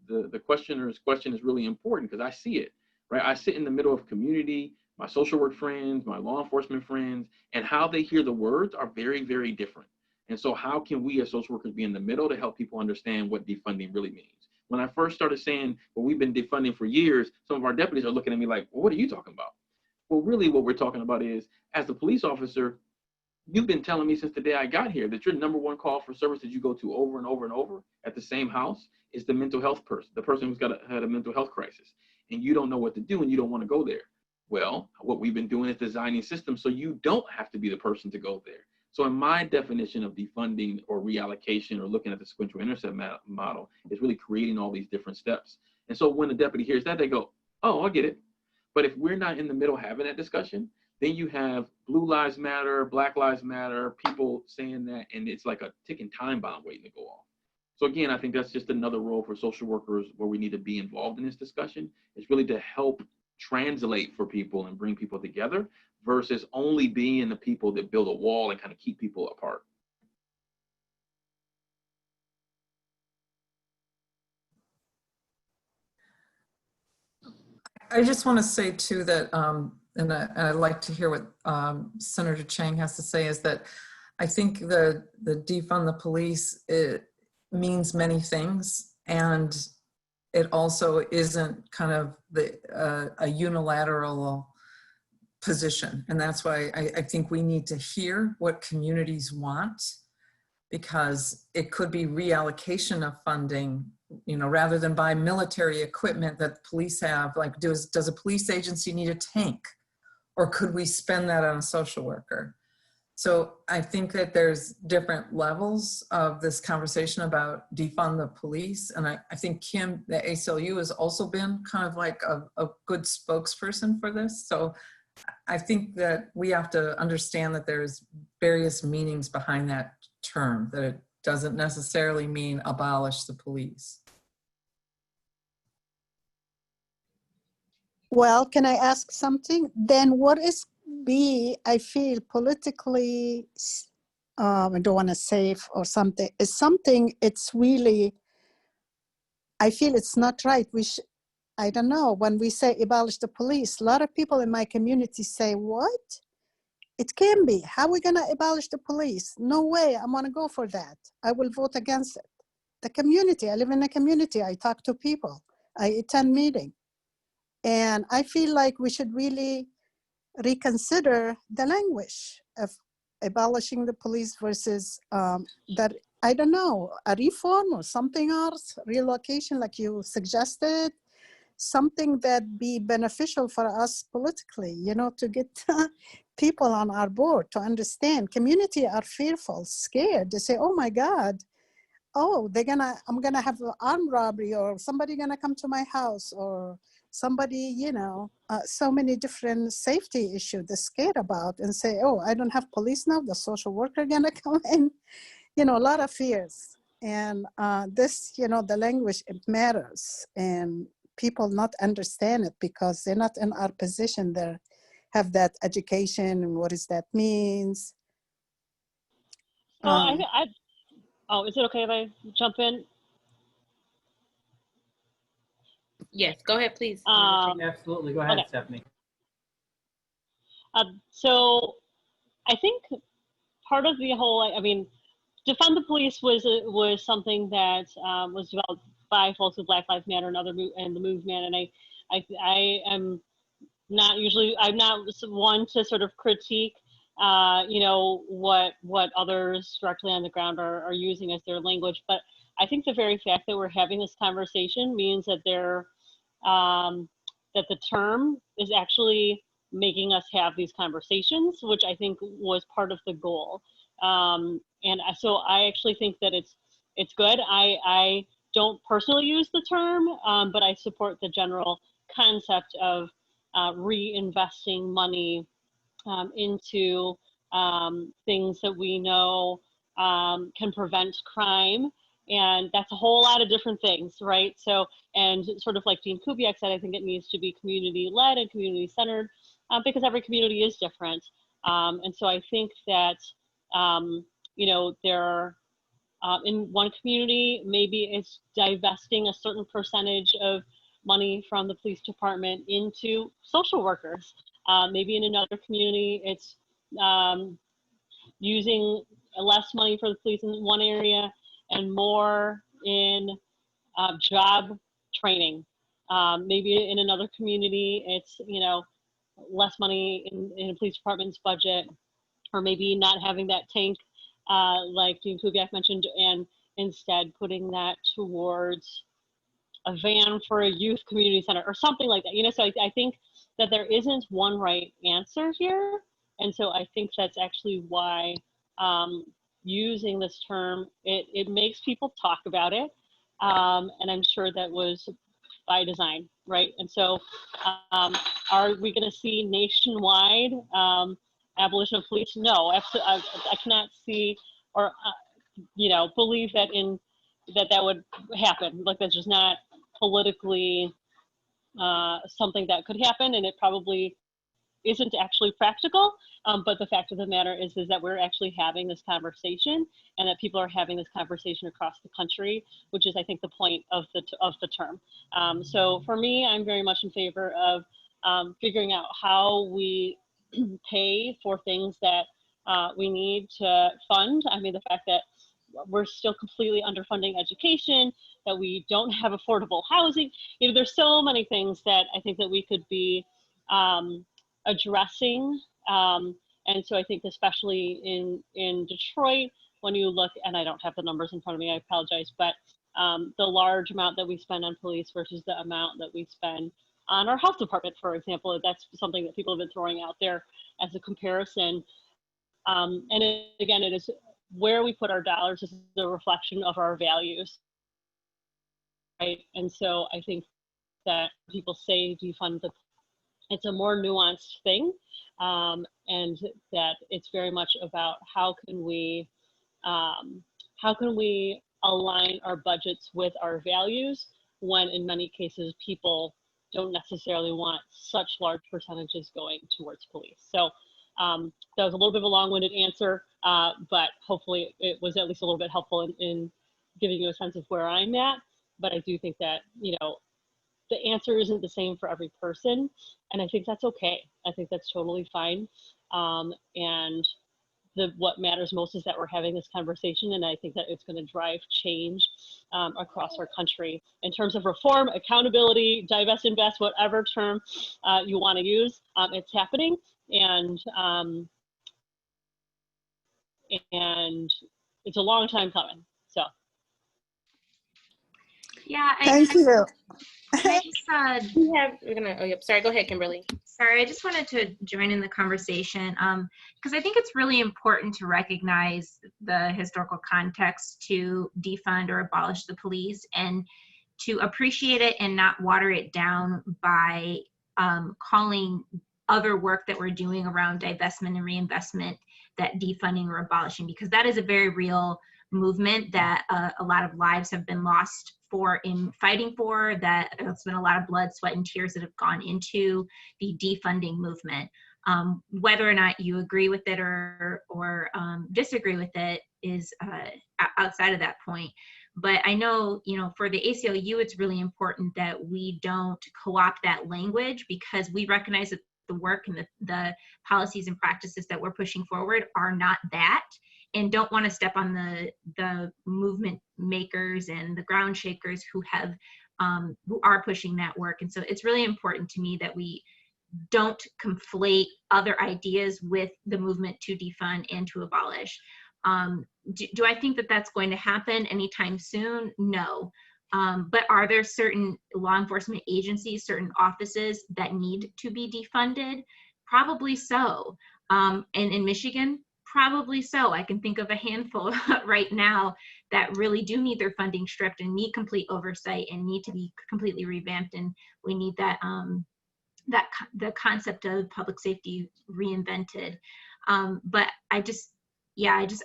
the questioner's question is really important because I see it, right? I sit in the middle of community, my social work friends, my law enforcement friends, and how they hear the words are very, very different. And so how can we as social workers be in the middle to help people understand what defunding really means? When I first started saying, well, we've been defunding for years, some of our deputies are looking at me like, well, what are you talking about? Well, really what we're talking about is, as the police officer, you've been telling me since the day I got here that your number one call for service that you go to over and over and over at the same house is the mental health person, the person who's had a mental health crisis, and you don't know what to do and you don't want to go there. Well, what we've been doing is designing systems so you don't have to be the person to go there. So in my definition of defunding or reallocation or looking at the sequential intercept model is really creating all these different steps. And so when the deputy hears that, they go, oh, I get it. But if we're not in the middle having that discussion, then you have Blue Lives Matter, Black Lives Matter, people saying that, and it's like a ticking time bomb waiting to go off. So again, I think that's just another role for social workers where we need to be involved in this discussion. It's really to help translate for people and bring people together versus only being the people that build a wall and kind of keep people apart. I just want to say too that, and I'd like to hear what Senator Chang has to say, is that I think the defund the police, it means many things, and it also isn't kind of a unilateral position. And that's why I think we need to hear what communities want, because it could be reallocation of funding, you know, rather than buy military equipment that police have. Like, does a police agency need a tank? Or could we spend that on a social worker? So I think that there's different levels of this conversation about defund the police. And I think Kim, the ACLU, has also been kind of like a good spokesperson for this. So I think that we have to understand that there's various meanings behind that term, that it doesn't necessarily mean abolish the police. Well, can I ask something? Then what is I feel politically, I don't want to say or something, is something it's really, I feel it's not right. I don't know, when we say abolish the police, a lot of people in my community say, what? It can be. How are we going to abolish the police? No way, I'm going to go for that. I will vote against it. The community, I live in a community, I talk to people, I attend meetings. And I feel like we should really reconsider the language of abolishing the police versus that, I don't know, a reform or something else, relocation like you suggested, something that be beneficial for us politically, you know, to get people on our board to understand. Community are fearful, scared. They say, oh my God, oh, I'm gonna have an armed robbery, or somebody gonna come to my house, or somebody, you know, so many different safety issues they're scared about, and say, oh, I don't have police now, the social worker gonna come in, you know, a lot of fears. And this, you know, the language, it matters, and people not understand it because they're not in our position. They have that education and what does that means. So oh, is it okay if I jump in? Yes, go ahead, please. Absolutely, go ahead, okay. Stephanie. So I think part of the whole, I mean, defund the police was something that was developed by folks with Black Lives Matter and the movement, and I am not usually, I'm not one to sort of critique you know, what others directly on the ground are using as their language, but I think the very fact that we're having this conversation means that that the term is actually making us have these conversations, which I think was part of the goal. And so I actually think that it's good. I don't personally use the term, but I support the general concept of reinvesting money into things that we know can prevent crime. And that's a whole lot of different things, right? So, and sort of like Dean Kubiak said, I think it needs to be community-led and community-centered because every community is different. And so I think that, you know, In one community, maybe it's divesting a certain percentage of money from the police department into social workers. Maybe in another community, it's using less money for the police in one area and more in job training. Maybe in another community, it's, you know, less money in a police department's budget, or maybe not having that tank, like Dean Kubiak mentioned, and instead putting that towards a van for a youth community center or something like that. You know, so I think that there isn't one right answer here. And so I think that's actually why using this term, it makes people talk about it. And I'm sure that was by design, right? And so are we gonna see nationwide abolition of police? No, absolutely. I cannot see or, you know, believe that that would happen. Like, that's just not politically something that could happen, and it probably isn't actually practical. But the fact of the matter is that we're actually having this conversation, and that people are having this conversation across the country, which is, I think, the point of the term. So for me, I'm very much in favor of figuring out how we pay for things that we need to fund. I mean, the fact that we're still completely underfunding education, that we don't have affordable housing. You know, there's so many things that I think that we could be addressing. And so I think especially in Detroit, when you look, and I don't have the numbers in front of me, I apologize, but the large amount that we spend on police versus the amount that we spend on our health department, for example, that's something that people have been throwing out there as a comparison. And again, it is where we put our dollars is the reflection of our values, right? And so I think that people say defund it's a more nuanced thing, and that it's very much about how can we align our budgets with our values, when in many cases people don't necessarily want such large percentages going towards police. So that was a little bit of a long-winded answer, but hopefully it was at least a little bit helpful in giving you a sense of where I'm at. But I do think that, you know, the answer isn't the same for every person, and I think that's okay. I think that's totally fine. And what matters most is that we're having this conversation, and I think that it's going to drive change across our country in terms of reform, accountability, divest, invest, whatever term you want to use. It's happening, and it's a long time coming. So, Yeah, Thank you. Sorry, go ahead, Kimberly. Sorry, I just wanted to join in the conversation because I think it's really important to recognize the historical context to defund or abolish the police, and to appreciate it and not water it down by calling other work that we're doing around divestment and reinvestment that defunding or abolishing, because that is a very real movement that a lot of lives have been lost for in fighting for, that it's been a lot of blood, sweat, and tears that have gone into the defunding movement. Whether or not you agree with it or disagree with it is outside of that point. But I know, you know, for the ACLU, it's really important that we don't co-opt that language, because we recognize that the work and the policies and practices that we're pushing forward are not that, and don't want to step on the movement makers and the ground shakers who are pushing that work. And so it's really important to me that we don't conflate other ideas with the movement to defund and to abolish. Do I think that that's going to happen anytime soon? No. But are there certain law enforcement agencies, certain offices that need to be defunded? Probably so. And in Michigan, probably so. I can think of a handful right now that really do need their funding stripped and need complete oversight and need to be completely revamped. And we need that the concept of public safety reinvented. But I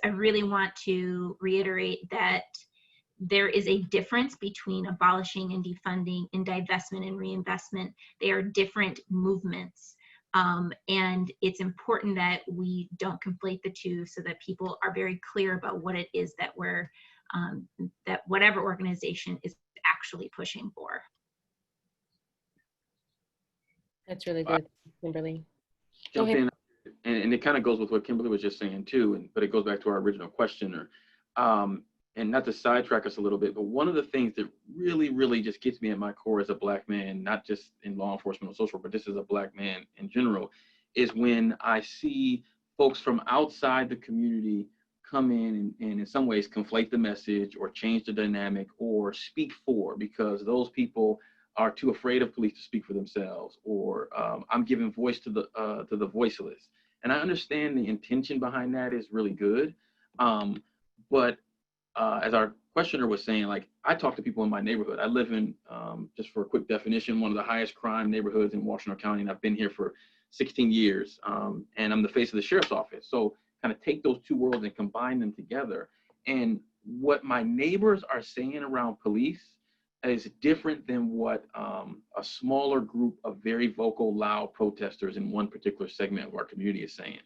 really want to reiterate that there is a difference between abolishing and defunding and divestment and reinvestment. They are different movements. And it's important that we don't conflate the two, so that people are very clear about what it is that we're that whatever organization is actually pushing for. That's really good, Kimberly. Jump in, and it kind of goes with what Kimberly was just saying too, but it goes back to our original questioner. And not to sidetrack us a little bit, but one of the things that really, really just gets me at my core as a Black man, not just in law enforcement or social work, but just as a Black man in general, is when I see folks from outside the community come in and in some ways conflate the message or change the dynamic or speak for, because those people are too afraid of police to speak for themselves, or I'm giving voice to the voiceless. And I understand the intention behind that is really good, but as our questioner was saying, like, I talk to people in my neighborhood. I live in, just for a quick definition, one of the highest crime neighborhoods in Washtenaw County, and I've been here for 16 years, and I'm the face of the sheriff's office. So kind of take those two worlds and combine them together. And what my neighbors are saying around police is different than what a smaller group of very vocal, loud protesters in one particular segment of our community is saying.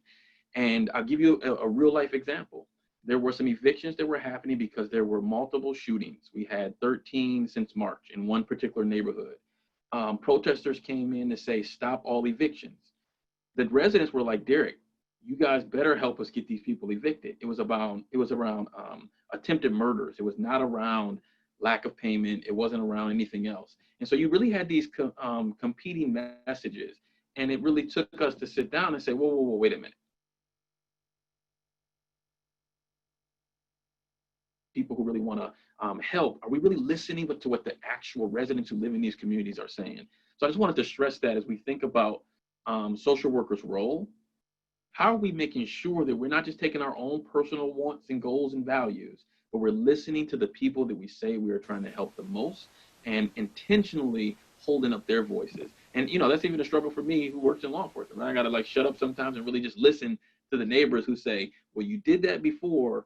And I'll give you a real life example. There were some evictions that were happening because there were multiple shootings. We had 13 since March in one particular neighborhood. Protesters came in to say, stop all evictions. The residents were like, Derek, you guys better help us get these people evicted. It was around attempted murders. It was not around lack of payment. It wasn't around anything else. And so you really had these competing messages. And it really took us to sit down and say, whoa, wait a minute. People who really want to help, are we really listening to what the actual residents who live in these communities are saying? So I just wanted to stress that as we think about social workers' role, how are we making sure that we're not just taking our own personal wants and goals and values, but we're listening to the people that we say we are trying to help the most and intentionally holding up their voices. And, you know, that's even a struggle for me who works in law enforcement, right? I got to like shut up sometimes and really just listen to the neighbors who say, well, you did that before.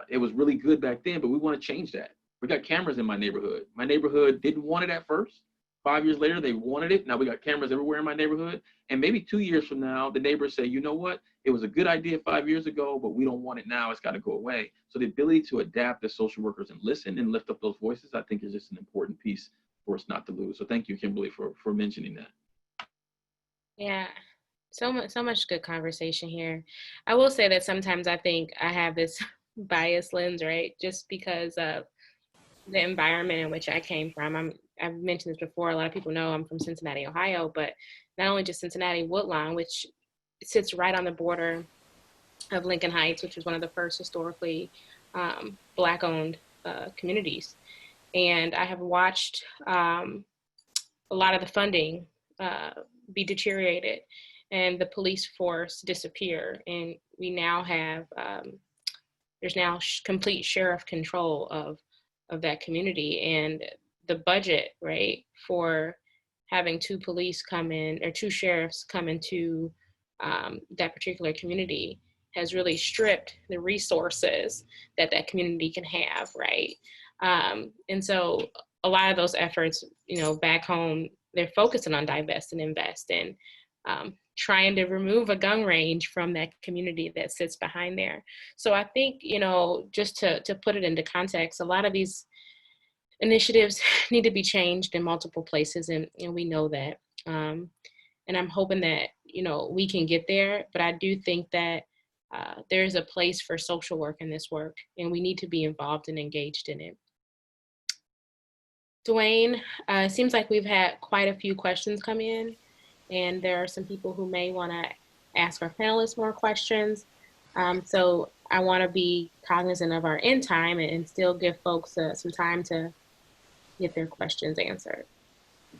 It was really good back then, but we want to change that. We got cameras in my neighborhood. My neighborhood didn't want it at first. 5 years later, they wanted it. Now we got cameras everywhere in my neighborhood. And maybe 2 years from now, the neighbors say, you know what? It was a good idea 5 years ago, but we don't want it now. It's got to go away. So the ability to adapt as social workers and listen and lift up those voices, I think is just an important piece for us not to lose. So thank you, Kimberly, for mentioning that. Yeah, so much good conversation here. I will say that sometimes I think I have this biased lens, right? Just because of the environment in which I came from. I've mentioned this before. A lot of people know I'm from Cincinnati, Ohio, but not only just Cincinnati, Woodlawn, which sits right on the border of Lincoln Heights, which was one of the first historically Black-owned communities. And I have watched a lot of the funding be deteriorated and the police force disappear. And we now have, there's now complete sheriff control of that community, and the budget, right, for having two police come in or two sheriffs come into that particular community has really stripped the resources that that community can have, right? And so a lot of those efforts, you know, back home, they're focusing on divest and invest and trying to remove a gun range from that community that sits behind there. So I think, you know, just to put it into context, a lot of these initiatives need to be changed in multiple places, and we know that. And I'm hoping that, you know, we can get there, but I do think that there's a place for social work in this work, and we need to be involved and engaged in it. Dwayne, it seems like we've had quite a few questions come in, and there are some people who may want to ask our panelists more questions. So I want to be cognizant of our end time and still give folks some time to get their questions answered.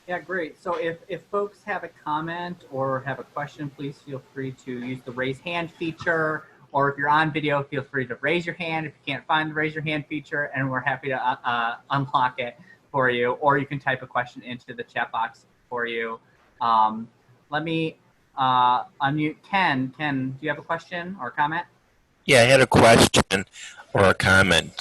Yeah, great. So if folks have a comment or have a question, please feel free to use the raise hand feature, or if you're on video, feel free to raise your hand if you can't find the raise your hand feature, and we're happy to unlock it for you, or you can type a question into the chat box for you. Let me unmute Ken. Ken, do you have a question or a comment? Yeah, I had a question or a comment.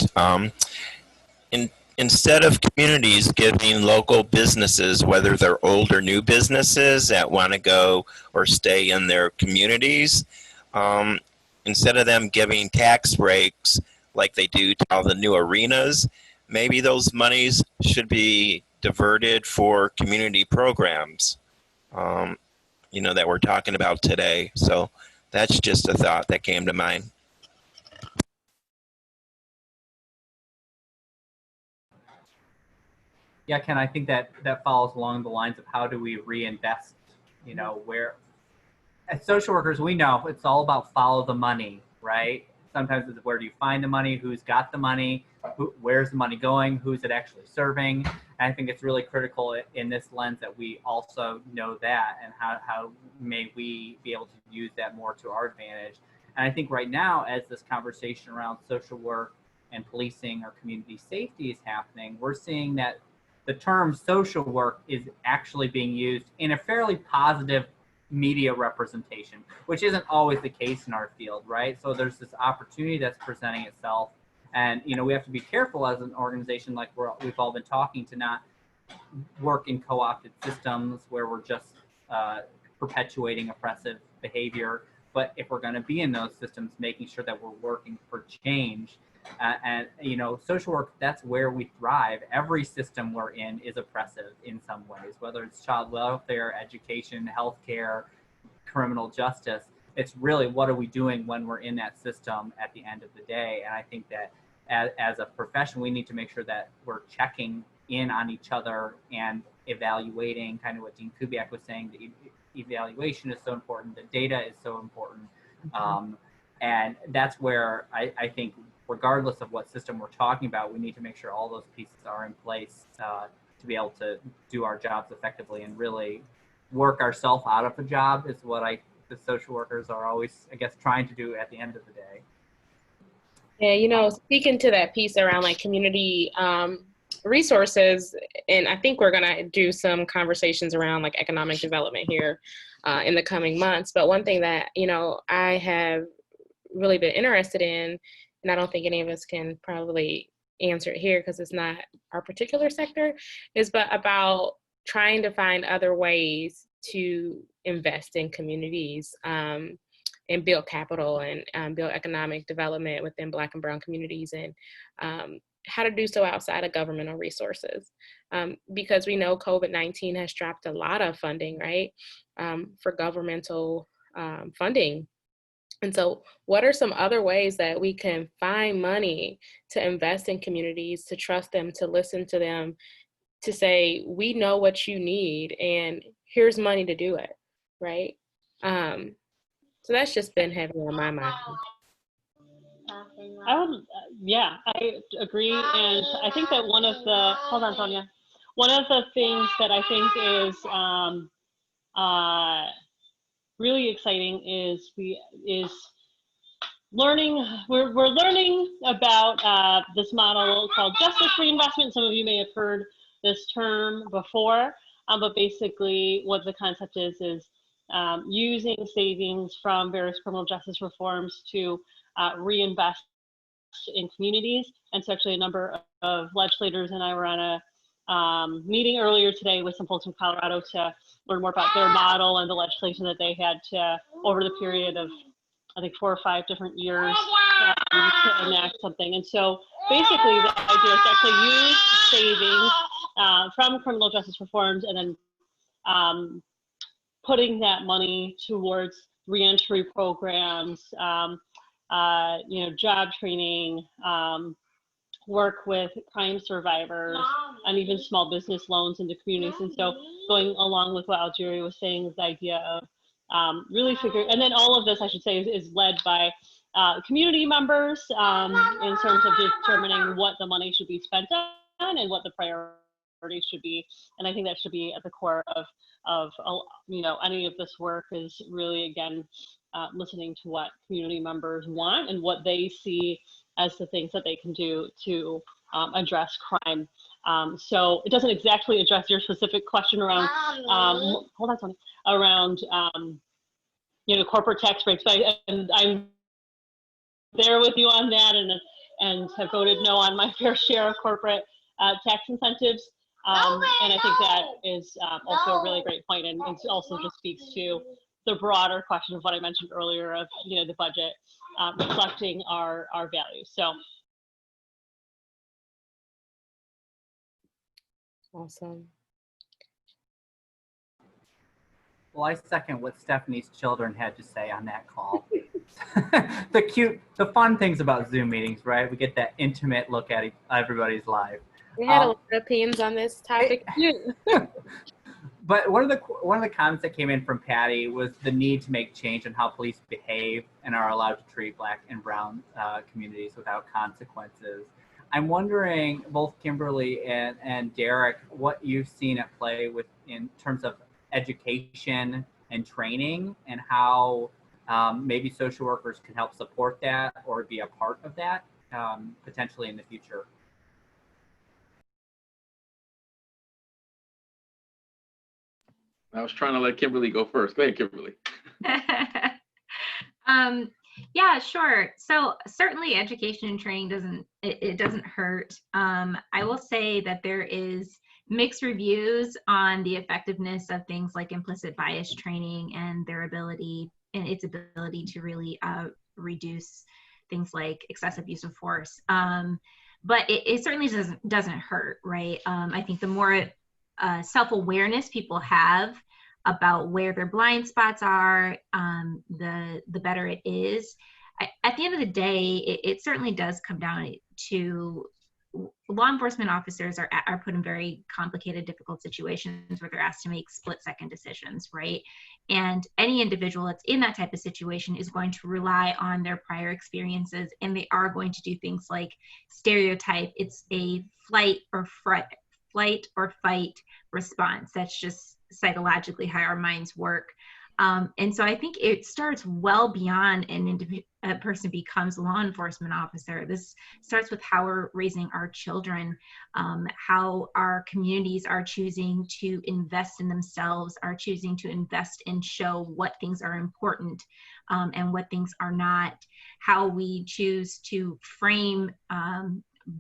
Instead of communities giving local businesses, whether they're old or new businesses that want to go or stay in their communities, instead of them giving tax breaks, like they do to all the new arenas, maybe those monies should be diverted for community programs, that we're talking about today. So that's just a thought that came to mind. Yeah, Ken, I think that follows along the lines of how do we reinvest, where as social workers, we know it's all about follow the money, right? Sometimes it's where do you find the money, who's got the money, where's the money going, who's it actually serving. And I think it's really critical in this lens that we also know that, and how may we be able to use that more to our advantage. And I think right now, as this conversation around social work and policing or community safety is happening, we're seeing that the term social work is actually being used in a fairly positive media representation, which isn't always the case in our field, right? So there's this opportunity that's presenting itself, and we have to be careful as an organization, like we've all been talking, to not work in co-opted systems where we're just perpetuating oppressive behavior. But if we're going to be in those systems, making sure that we're working for change. And social work, that's where we thrive. Every system we're in is oppressive in some ways, whether it's child welfare, education, healthcare, criminal justice. It's really, what are we doing when we're in that system at the end of the day? And I think that as a profession, we need to make sure that we're checking in on each other and evaluating, kind of what Dean Kubiak was saying. The evaluation is so important. The data is so important. And that's where I think, regardless of what system we're talking about, we need to make sure all those pieces are in place to be able to do our jobs effectively and really work ourselves out of a job is what the social workers are always, I guess, trying to do at the end of the day. Yeah, speaking to that piece around like community resources, and I think we're gonna do some conversations around like economic development here in the coming months. But one thing that, I have really been interested in, and I don't think any of us can probably answer it here because it's not our particular sector, is but about trying to find other ways to invest in communities and build capital and build economic development within Black and Brown communities, and how to do so outside of governmental resources. Because we know COVID-19 has dropped a lot of funding, right, for governmental funding. And so what are some other ways that we can find money to invest in communities, to trust them, to listen to them, to say, we know what you need and here's money to do it, right? So that's just been heavy on my mind. I agree. And I think that one of the things that I think is really exciting is learning. We're learning about this model called justice reinvestment. Some of you may have heard this term before, but basically what the concept is using savings from various criminal justice reforms to reinvest in communities. And so actually a number of legislators and I were on a meeting earlier today with some folks from Colorado to learn more about their model and the legislation that they had to, over the period of, I think, 4 or 5 different years to enact something. And so basically the idea is to actually use savings from criminal justice reforms and then putting that money towards reentry programs, job training, work with crime survivors, and even small business loans into communities. And so going along with what Algeria was saying, is the idea of really figuring, and then all of this, I should say, is led by community members in terms of determining what the money should be spent on and what the priorities should be. And I think that should be at the core of any of this work, is really, again, listening to what community members want and what they see as the things that they can do to address crime. So it doesn't exactly address your specific question around, hold on, Tony, around, corporate tax breaks, but I'm there with you on that, and have voted no on my fair share of corporate tax incentives. And I think that is also a really great point, and it also just speaks to the broader question of what I mentioned earlier of, the budget reflecting our values. So Awesome. Well, I second what Stephanie's children had to say on that call. The fun things about Zoom meetings, right? We get that intimate look at everybody's life. We had a lot of opinions on this topic too. But one of the comments that came in from Patty was the need to make change in how police behave and are allowed to treat Black and Brown communities without consequences. I'm wondering, both Kimberly and Derek, what you've seen at play in terms of education and training, and how maybe social workers can help support that or be a part of that potentially in the future. I was trying to let Kimberly go first. Go ahead, Kimberly. Yeah, sure. So certainly education and training doesn't hurt. I will say that there is mixed reviews on the effectiveness of things like implicit bias training and its ability to really reduce things like excessive use of force. But it certainly doesn't hurt, right? I think the more self-awareness people have about where their blind spots are, the better it is. At the end of the day, it certainly does come down to law enforcement officers are put in very complicated, difficult situations where they're asked to make split-second decisions, right? And any individual that's in that type of situation is going to rely on their prior experiences, and they are going to do things like stereotype. It's a flight or fight response. That's just psychologically how our minds work. And so I think it starts well beyond a person becomes a law enforcement officer. This starts with how we're raising our children, how our communities are choosing to invest in themselves, are choosing to invest and show what things are important and what things are not, how we choose to frame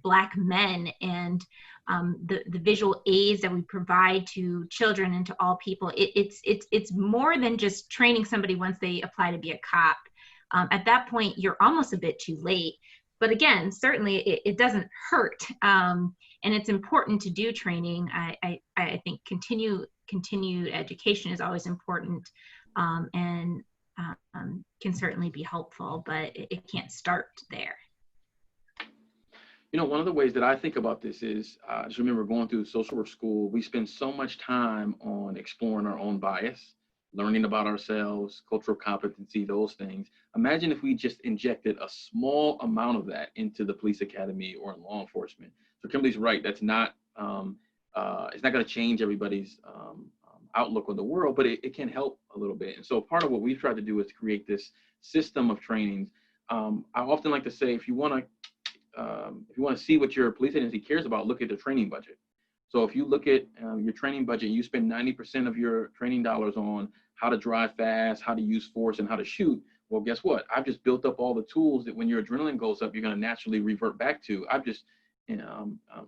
Black men and the visual aids that we provide to children and to all people. It's more than just training somebody once they apply to be a cop. At that point, you're almost a bit too late. But again, certainly it doesn't hurt, and it's important to do training. I think continued education is always important, and can certainly be helpful, but it can't start there. You know, one of the ways that I think about this is, just remember going through social work school, we spend so much time on exploring our own bias, learning about ourselves, cultural competency, those things. Imagine if we just injected a small amount of that into the police academy or in law enforcement. So Kimberly's right, that's not, it's not gonna change everybody's outlook on the world, but it can help a little bit. And so part of what we've tried to do is create this system of trainings. I often like to say, if you want to see what your police agency cares about, look at the training budget. So if you look at your training budget, you spend 90% of your training dollars on how to drive fast, how to use force, and how to shoot. Well, guess what? I've just built up all the tools that when your adrenaline goes up, you're going to naturally revert back to. I've just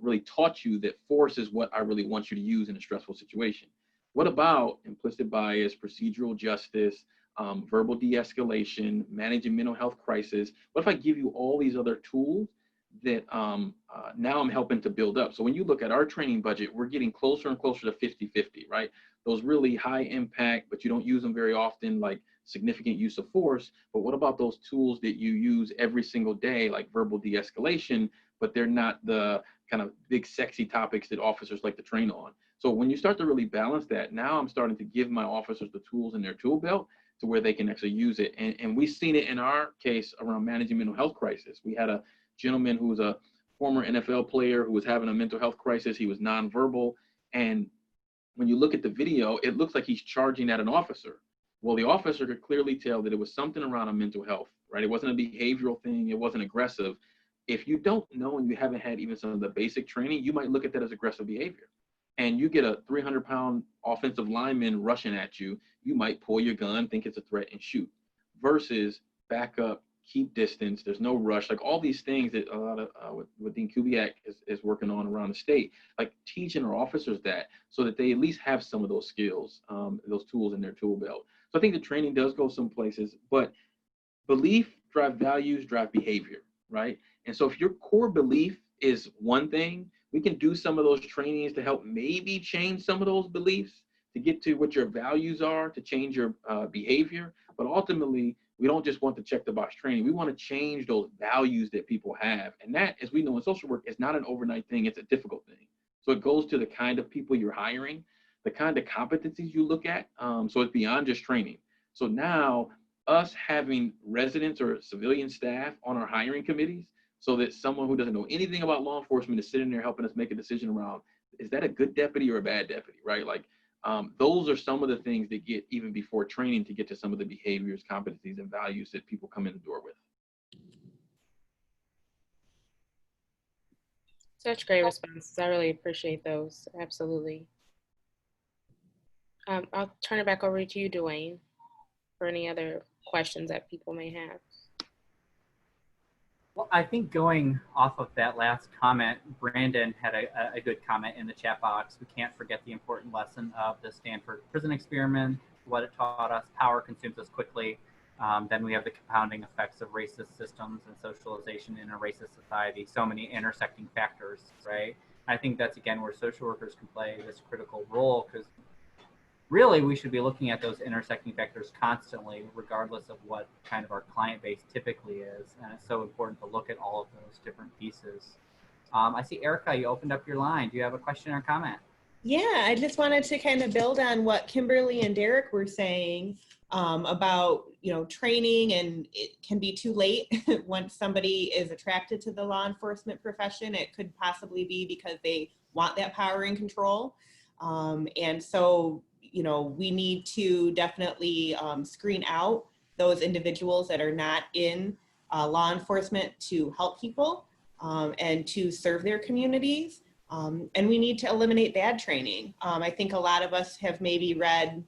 really taught you that force is what I really want you to use in a stressful situation. What about implicit bias, procedural justice, verbal de-escalation, managing mental health crisis? What if I give you all these other tools that now I'm helping to build up? So when you look at our training budget, we're getting closer and closer to 50-50, right? Those really high impact, but you don't use them very often, like significant use of force. But what about those tools that you use every single day, like verbal de-escalation, but they're not the kind of big sexy topics that officers like to train on? So when you start to really balance that, now I'm starting to give my officers the tools in their tool belt to where they can actually use it. And we've seen it in our case around managing mental health crisis. We had a gentleman who was a former NFL player who was having a mental health crisis. He was nonverbal. And when you look at the video, it looks like he's charging at an officer. Well, the officer could clearly tell that it was something around a mental health, right? It wasn't a behavioral thing. It wasn't aggressive. If you don't know and you haven't had even some of the basic training, you might look at that as aggressive behavior. And you get a 300-pound offensive lineman rushing at you, you might pull your gun, think it's a threat, and shoot. Versus back up, keep distance, there's no rush, like all these things that a lot of what Dean Kubiak is working on around the state, like teaching our officers that so that they at least have some of those skills, those tools in their tool belt. So I think the training does go some places, but belief drive values, drive behavior, right? And so if your core belief is one thing, we can do some of those trainings to help maybe change some of those beliefs, to get to what your values are, to change your behavior. But ultimately, we don't just want to check the box training. We want to change those values that people have. And that, as we know in social work, is not an overnight thing. It's a difficult thing. So it goes to the kind of people you're hiring, the kind of competencies you look at. So it's beyond just training. So now us having residents or civilian staff on our hiring committees, so that someone who doesn't know anything about law enforcement is sitting there helping us make a decision around, is that a good deputy or a bad deputy, right? Like, those are some of the things that get even before training to get to some of the behaviors, competencies, and values that people come in the door with. Such great responses. I really appreciate those. Absolutely. I'll turn it back over to you, Dwayne, for any other questions that people may have. Well, I think going off of that last comment, Brandon had a good comment in the chat box. We can't forget the important lesson of the Stanford prison experiment, what it taught us. Power consumes us quickly. Then we have the compounding effects of racist systems and socialization in a racist society. So many intersecting factors, right? I think that's, again, where social workers can play this critical role, because really we should be looking at those intersecting factors constantly, regardless of what kind of our client base typically is. And it's so important to look at all of those different pieces. I see Erica, you opened up your line. Do you have a question or comment? Yeah, I just wanted to kind of build on what Kimberly and Derek were saying about, training, and it can be too late once somebody is attracted to the law enforcement profession. It could possibly be because they want that power and control. And so, we need to definitely screen out those individuals that are not in law enforcement to help people and to serve their communities. And we need to eliminate bad training. I think a lot of us have maybe read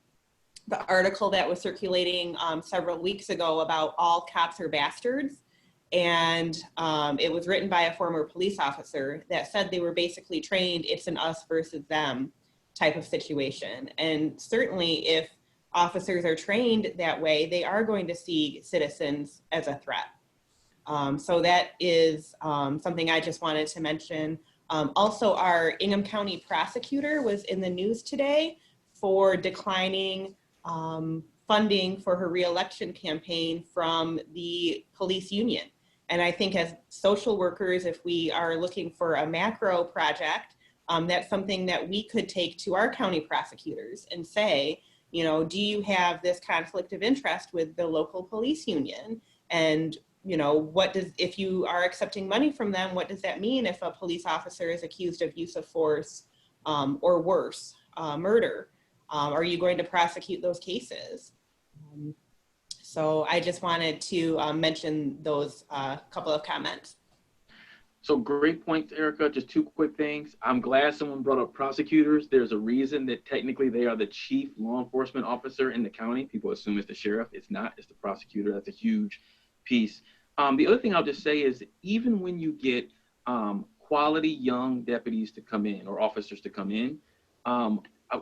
the article that was circulating several weeks ago about all cops are bastards. And it was written by a former police officer that said they were basically trained, it's an us versus them type of situation. And certainly if officers are trained that way, they are going to see citizens as a threat. So that is something I just wanted to mention. Also, our Ingham County prosecutor was in the news today for declining funding for her reelection campaign from the police union. And I think as social workers, if we are looking for a macro project, that's something that we could take to our county prosecutors and say, do you have this conflict of interest with the local police union? And if you are accepting money from them, what does that mean if a police officer is accused of use of force or worse, murder? Are you going to prosecute those cases? So I just wanted to mention those couple of comments. So great points, Erica. Just two quick things. I'm glad someone brought up prosecutors. There's a reason that technically they are the chief law enforcement officer in the county. People assume it's the sheriff. It's not. It's the prosecutor. That's a huge piece. The other thing I'll just say is, even when you get quality young deputies to come in or officers to come in,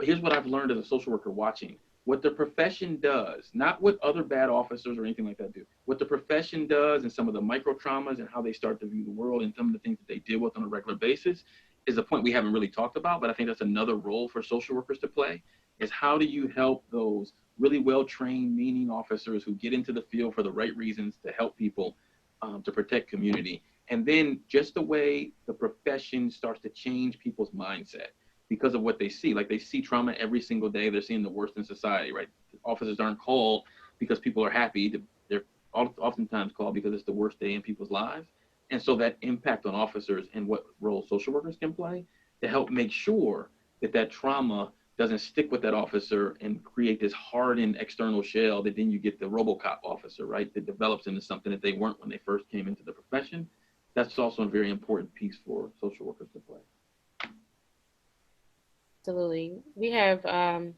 here's what I've learned as a social worker watching. What the profession does, not what other bad officers or anything like that do, what the profession does and some of the micro traumas and how they start to view the world and some of the things that they deal with on a regular basis is a point we haven't really talked about, but I think that's another role for social workers to play, is how do you help those really well-trained, meaning officers who get into the field for the right reasons to help people, to protect community. And then just the way the profession starts to change people's mindset because of what they see. Like, they see trauma every single day. They're seeing the worst in society, right? Officers aren't called because people are happy. They're oftentimes called because it's the worst day in people's lives. And so that impact on officers and what role social workers can play to help make sure that that trauma doesn't stick with that officer and create this hardened external shell that then you get the RoboCop officer, right? That develops into something that they weren't when they first came into the profession. That's also a very important piece for social workers to play. Absolutely. We have a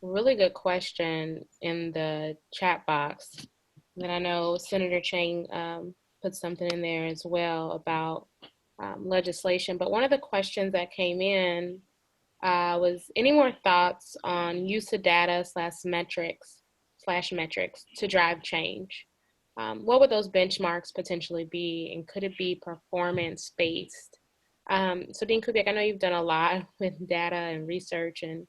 really good question in the chat box that I know Senator Chang put something in there as well about legislation. But one of the questions that came in was, any more thoughts on use of data / metrics to drive change? What would those benchmarks potentially be, and could it be performance-based So Dean Kubiak, I know you've done a lot with data and research and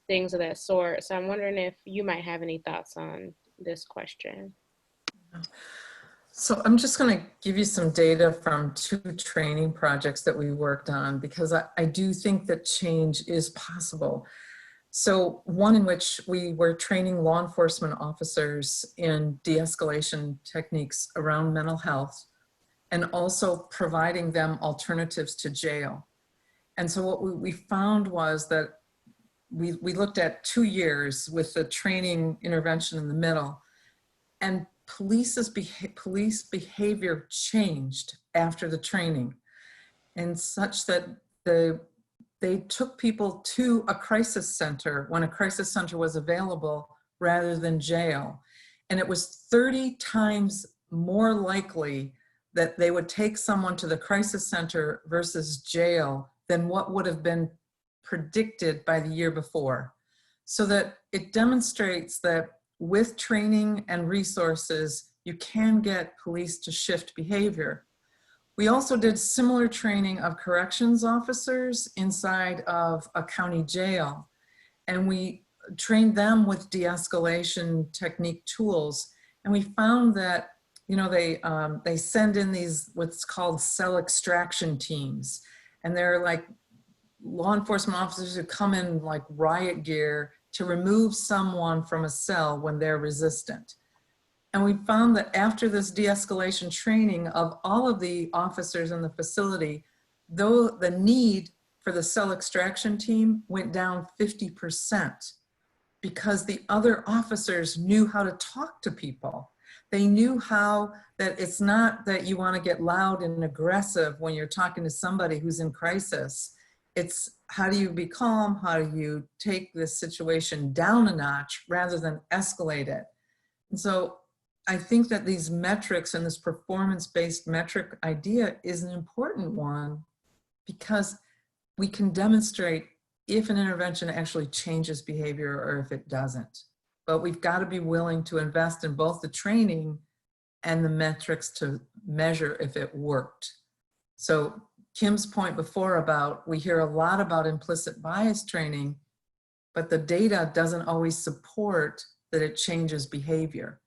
things of that sort. So I'm wondering if you might have any thoughts on this question. So I'm just going to give you some data from 2 training projects that we worked on, because I do think that change is possible. So one in which we were training law enforcement officers in de-escalation techniques around mental health, and also providing them alternatives to jail. And so what we found was that we looked at 2 years with the training intervention in the middle, and police behavior changed after the training, and such that they took people to a crisis center when a crisis center was available rather than jail. And it was 30 times more likely that they would take someone to the crisis center versus jail than what would have been predicted by the year before. So that it demonstrates that with training and resources, you can get police to shift behavior. We also did similar training of corrections officers inside of a county jail, and we trained them with de-escalation technique tools. And we found that, you know, they send in these what's called cell extraction teams, and they're like law enforcement officers who come in like riot gear to remove someone from a cell when they're resistant. And we found that after this de-escalation training of all of the officers in the facility, though the need for the cell extraction team went down 50%, because the other officers knew how to talk to people. They knew how that it's not that you want to get loud and aggressive when you're talking to somebody who's in crisis. It's how do you be calm? How do you take this situation down a notch rather than escalate it? And so I think that these metrics and this performance-based metric idea is an important one, because we can demonstrate if an intervention actually changes behavior or if it doesn't. But we've got to be willing to invest in both the training and the metrics to measure if it worked. So Kim's point before about, we hear a lot about implicit bias training, but the data doesn't always support that it changes behavior.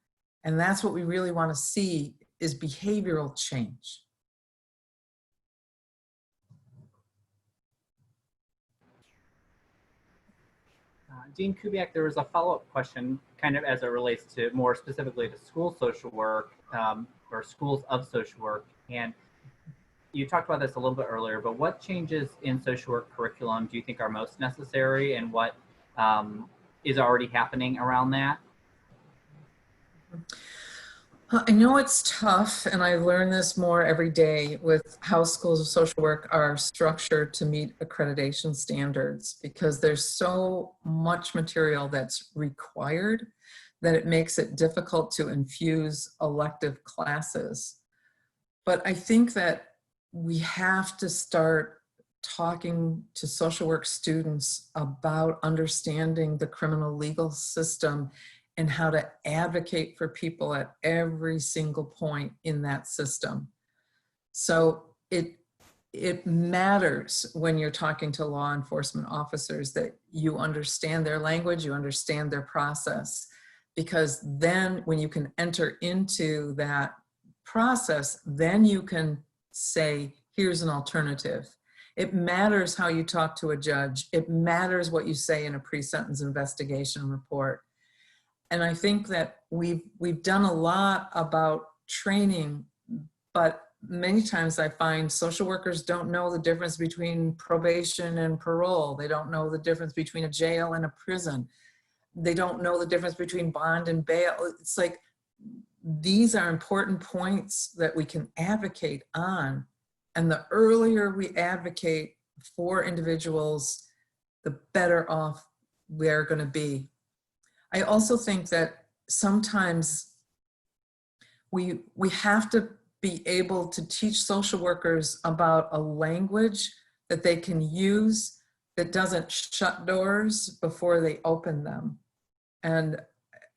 And that's what we really want to see, is behavioral change. Dean Kubiak, there was a follow-up question kind of as it relates to more specifically to school social work or schools of social work. And you talked about this a little bit earlier, but what changes in social work curriculum do you think are most necessary, and what is already happening around that? I know it's tough, and I learn this more every day with how schools of social work are structured to meet accreditation standards, because there's so much material that's required that it makes it difficult to infuse elective classes. But I think that we have to start talking to social work students about understanding the criminal legal system and how to advocate for people at every single point in that system. So it matters when you're talking to law enforcement officers that you understand their language, you understand their process, because then when you can enter into that process, then you can say, here's an alternative. It matters how you talk to a judge. It matters what you say in a pre-sentence investigation report. And I think that we've done a lot about training, but many times I find social workers don't know the difference between probation and parole. They don't know the difference between a jail and a prison. They don't know the difference between bond and bail. It's like, these are important points that we can advocate on. And the earlier we advocate for individuals, the better off we're going to be. I also think that sometimes we have to be able to teach social workers about a language that they can use that doesn't shut doors before they open them. And,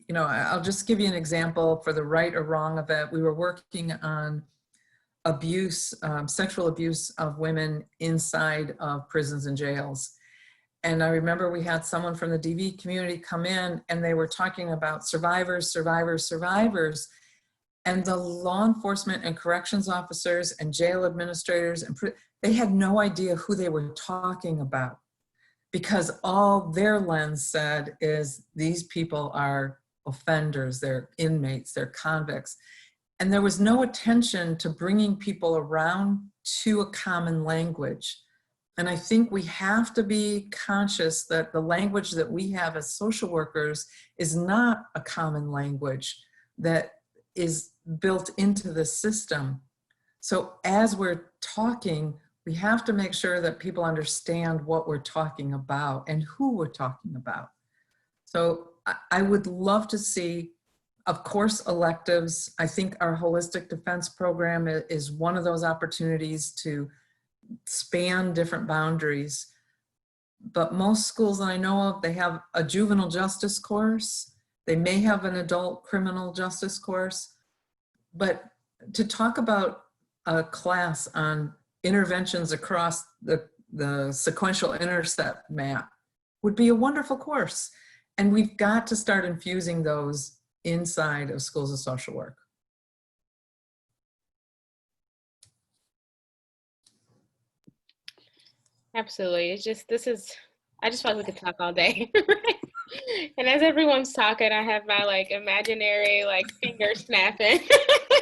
you know, I'll just give you an example for the right or wrong of it. We were working on abuse, sexual abuse of women inside of prisons and jails. And I remember we had someone from the DV community come in and they were talking about survivors, survivors, survivors. And the law enforcement and corrections officers and jail administrators, and they had no idea who they were talking about, because all their lens said is these people are offenders, they're inmates, they're convicts. And there was no attention to bringing people around to a common language. And I think we have to be conscious that the language that we have as social workers is not a common language that is built into the system. So as we're talking, we have to make sure that people understand what we're talking about and who we're talking about. So I would love to see, of course, electives. I think our holistic defense program is one of those opportunities to span different boundaries. But most schools that I know of, they have a juvenile justice course. They may have an adult criminal justice course. But to talk about a class on interventions across the sequential intercept map would be a wonderful course. And we've got to start infusing those inside of schools of social work. Absolutely. It's just, I just feel like we could talk all day. And as everyone's talking, I have my like imaginary like finger snapping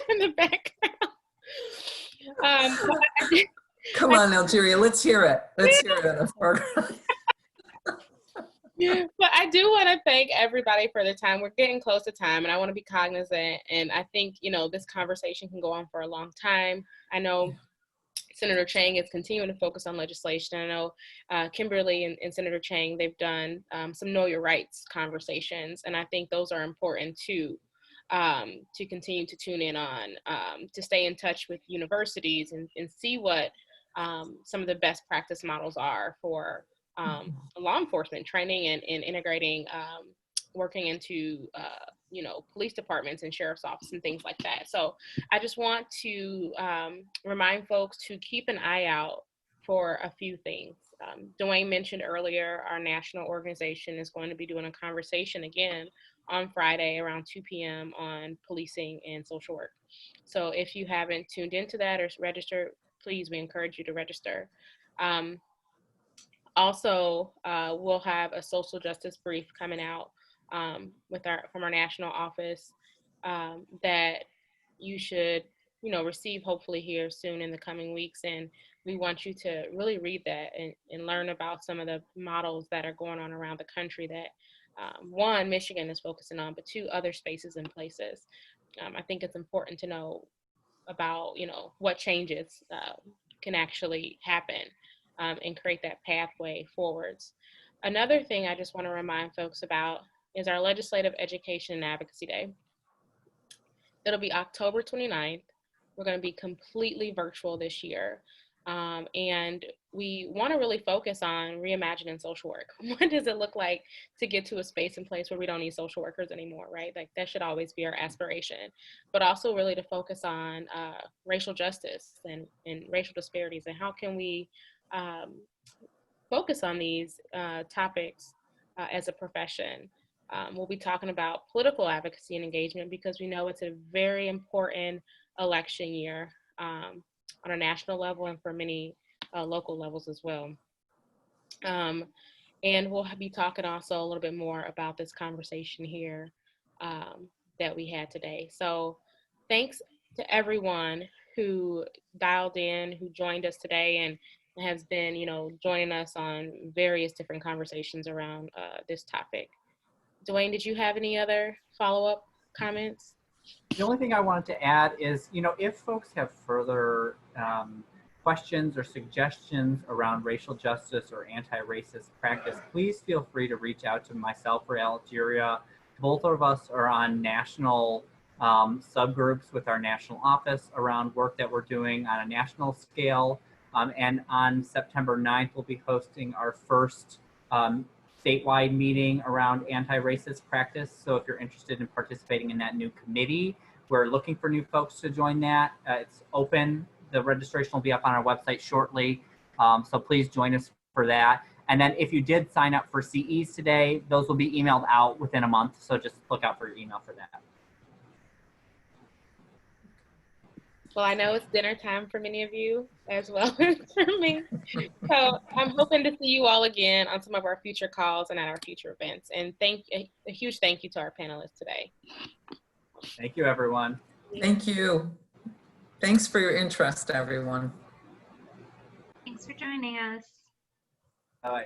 in the background. Come on, Algeria, let's hear it. Let's hear it in the program. But I do want to thank everybody for the time. We're getting close to time, and I want to be cognizant. And I think, you know, this conversation can go on for a long time. I know Senator Chang is continuing to focus on legislation. I know Kimberly and Senator Chang, they've done some Know Your Rights conversations, and I think those are important too, to continue to tune in on, to stay in touch with universities and see what some of the best practice models are for law enforcement training and integrating, working into you know, police departments and sheriff's office and things like that. So I just want to remind folks to keep an eye out for a few things. Dwayne mentioned earlier, our national organization is going to be doing a conversation again on Friday around 2 p.m. on policing and social work. So if you haven't tuned into that or registered, please, we encourage you to register. Also, we'll have a social justice brief coming out from our national office that you should, you know, receive hopefully here soon in the coming weeks. And we want you to really read that and learn about some of the models that are going on around the country that one, Michigan is focusing on, but two, other spaces and places. I think it's important to know about, you know, what changes can actually happen and create that pathway forwards. Another thing I just want to remind folks about is our Legislative Education and Advocacy Day. It'll be October 29th. We're going to be completely virtual this year. And we want to really focus on reimagining social work. What does it look like to get to a space and place where we don't need social workers anymore, right? Like that should always be our aspiration, but also really to focus on racial justice and racial disparities, and how can we focus on these topics as a profession. We'll be talking about political advocacy and engagement because we know it's a very important election year on a national level and for many local levels as well. And we'll be talking also a little bit more about this conversation here that we had today. So thanks to everyone who dialed in, who joined us today and has been, you know, joining us on various different conversations around this topic. Dwayne, did you have any other follow-up comments? The only thing I wanted to add is, you know, if folks have further questions or suggestions around racial justice or anti-racist practice, please feel free to reach out to myself or Algeria. Both of us are on national subgroups with our national office around work that we're doing on a national scale. And on September 9th, we'll be hosting our first statewide meeting around anti-racist practice. So if you're interested in participating in that new committee, We're looking for new folks to join that. It's open. The registration will be up on our website shortly. So please join us for that. And then if you did sign up for CEs today, those will be emailed out within a month. So just look out for your email for that. Well, I know it's dinner time for many of you as well as for me. So I'm hoping to see you all again on some of our future calls and at our future events. And a huge thank you to our panelists today. Thank you, everyone. Thank you. Thanks for your interest, everyone. Thanks for joining us. Bye.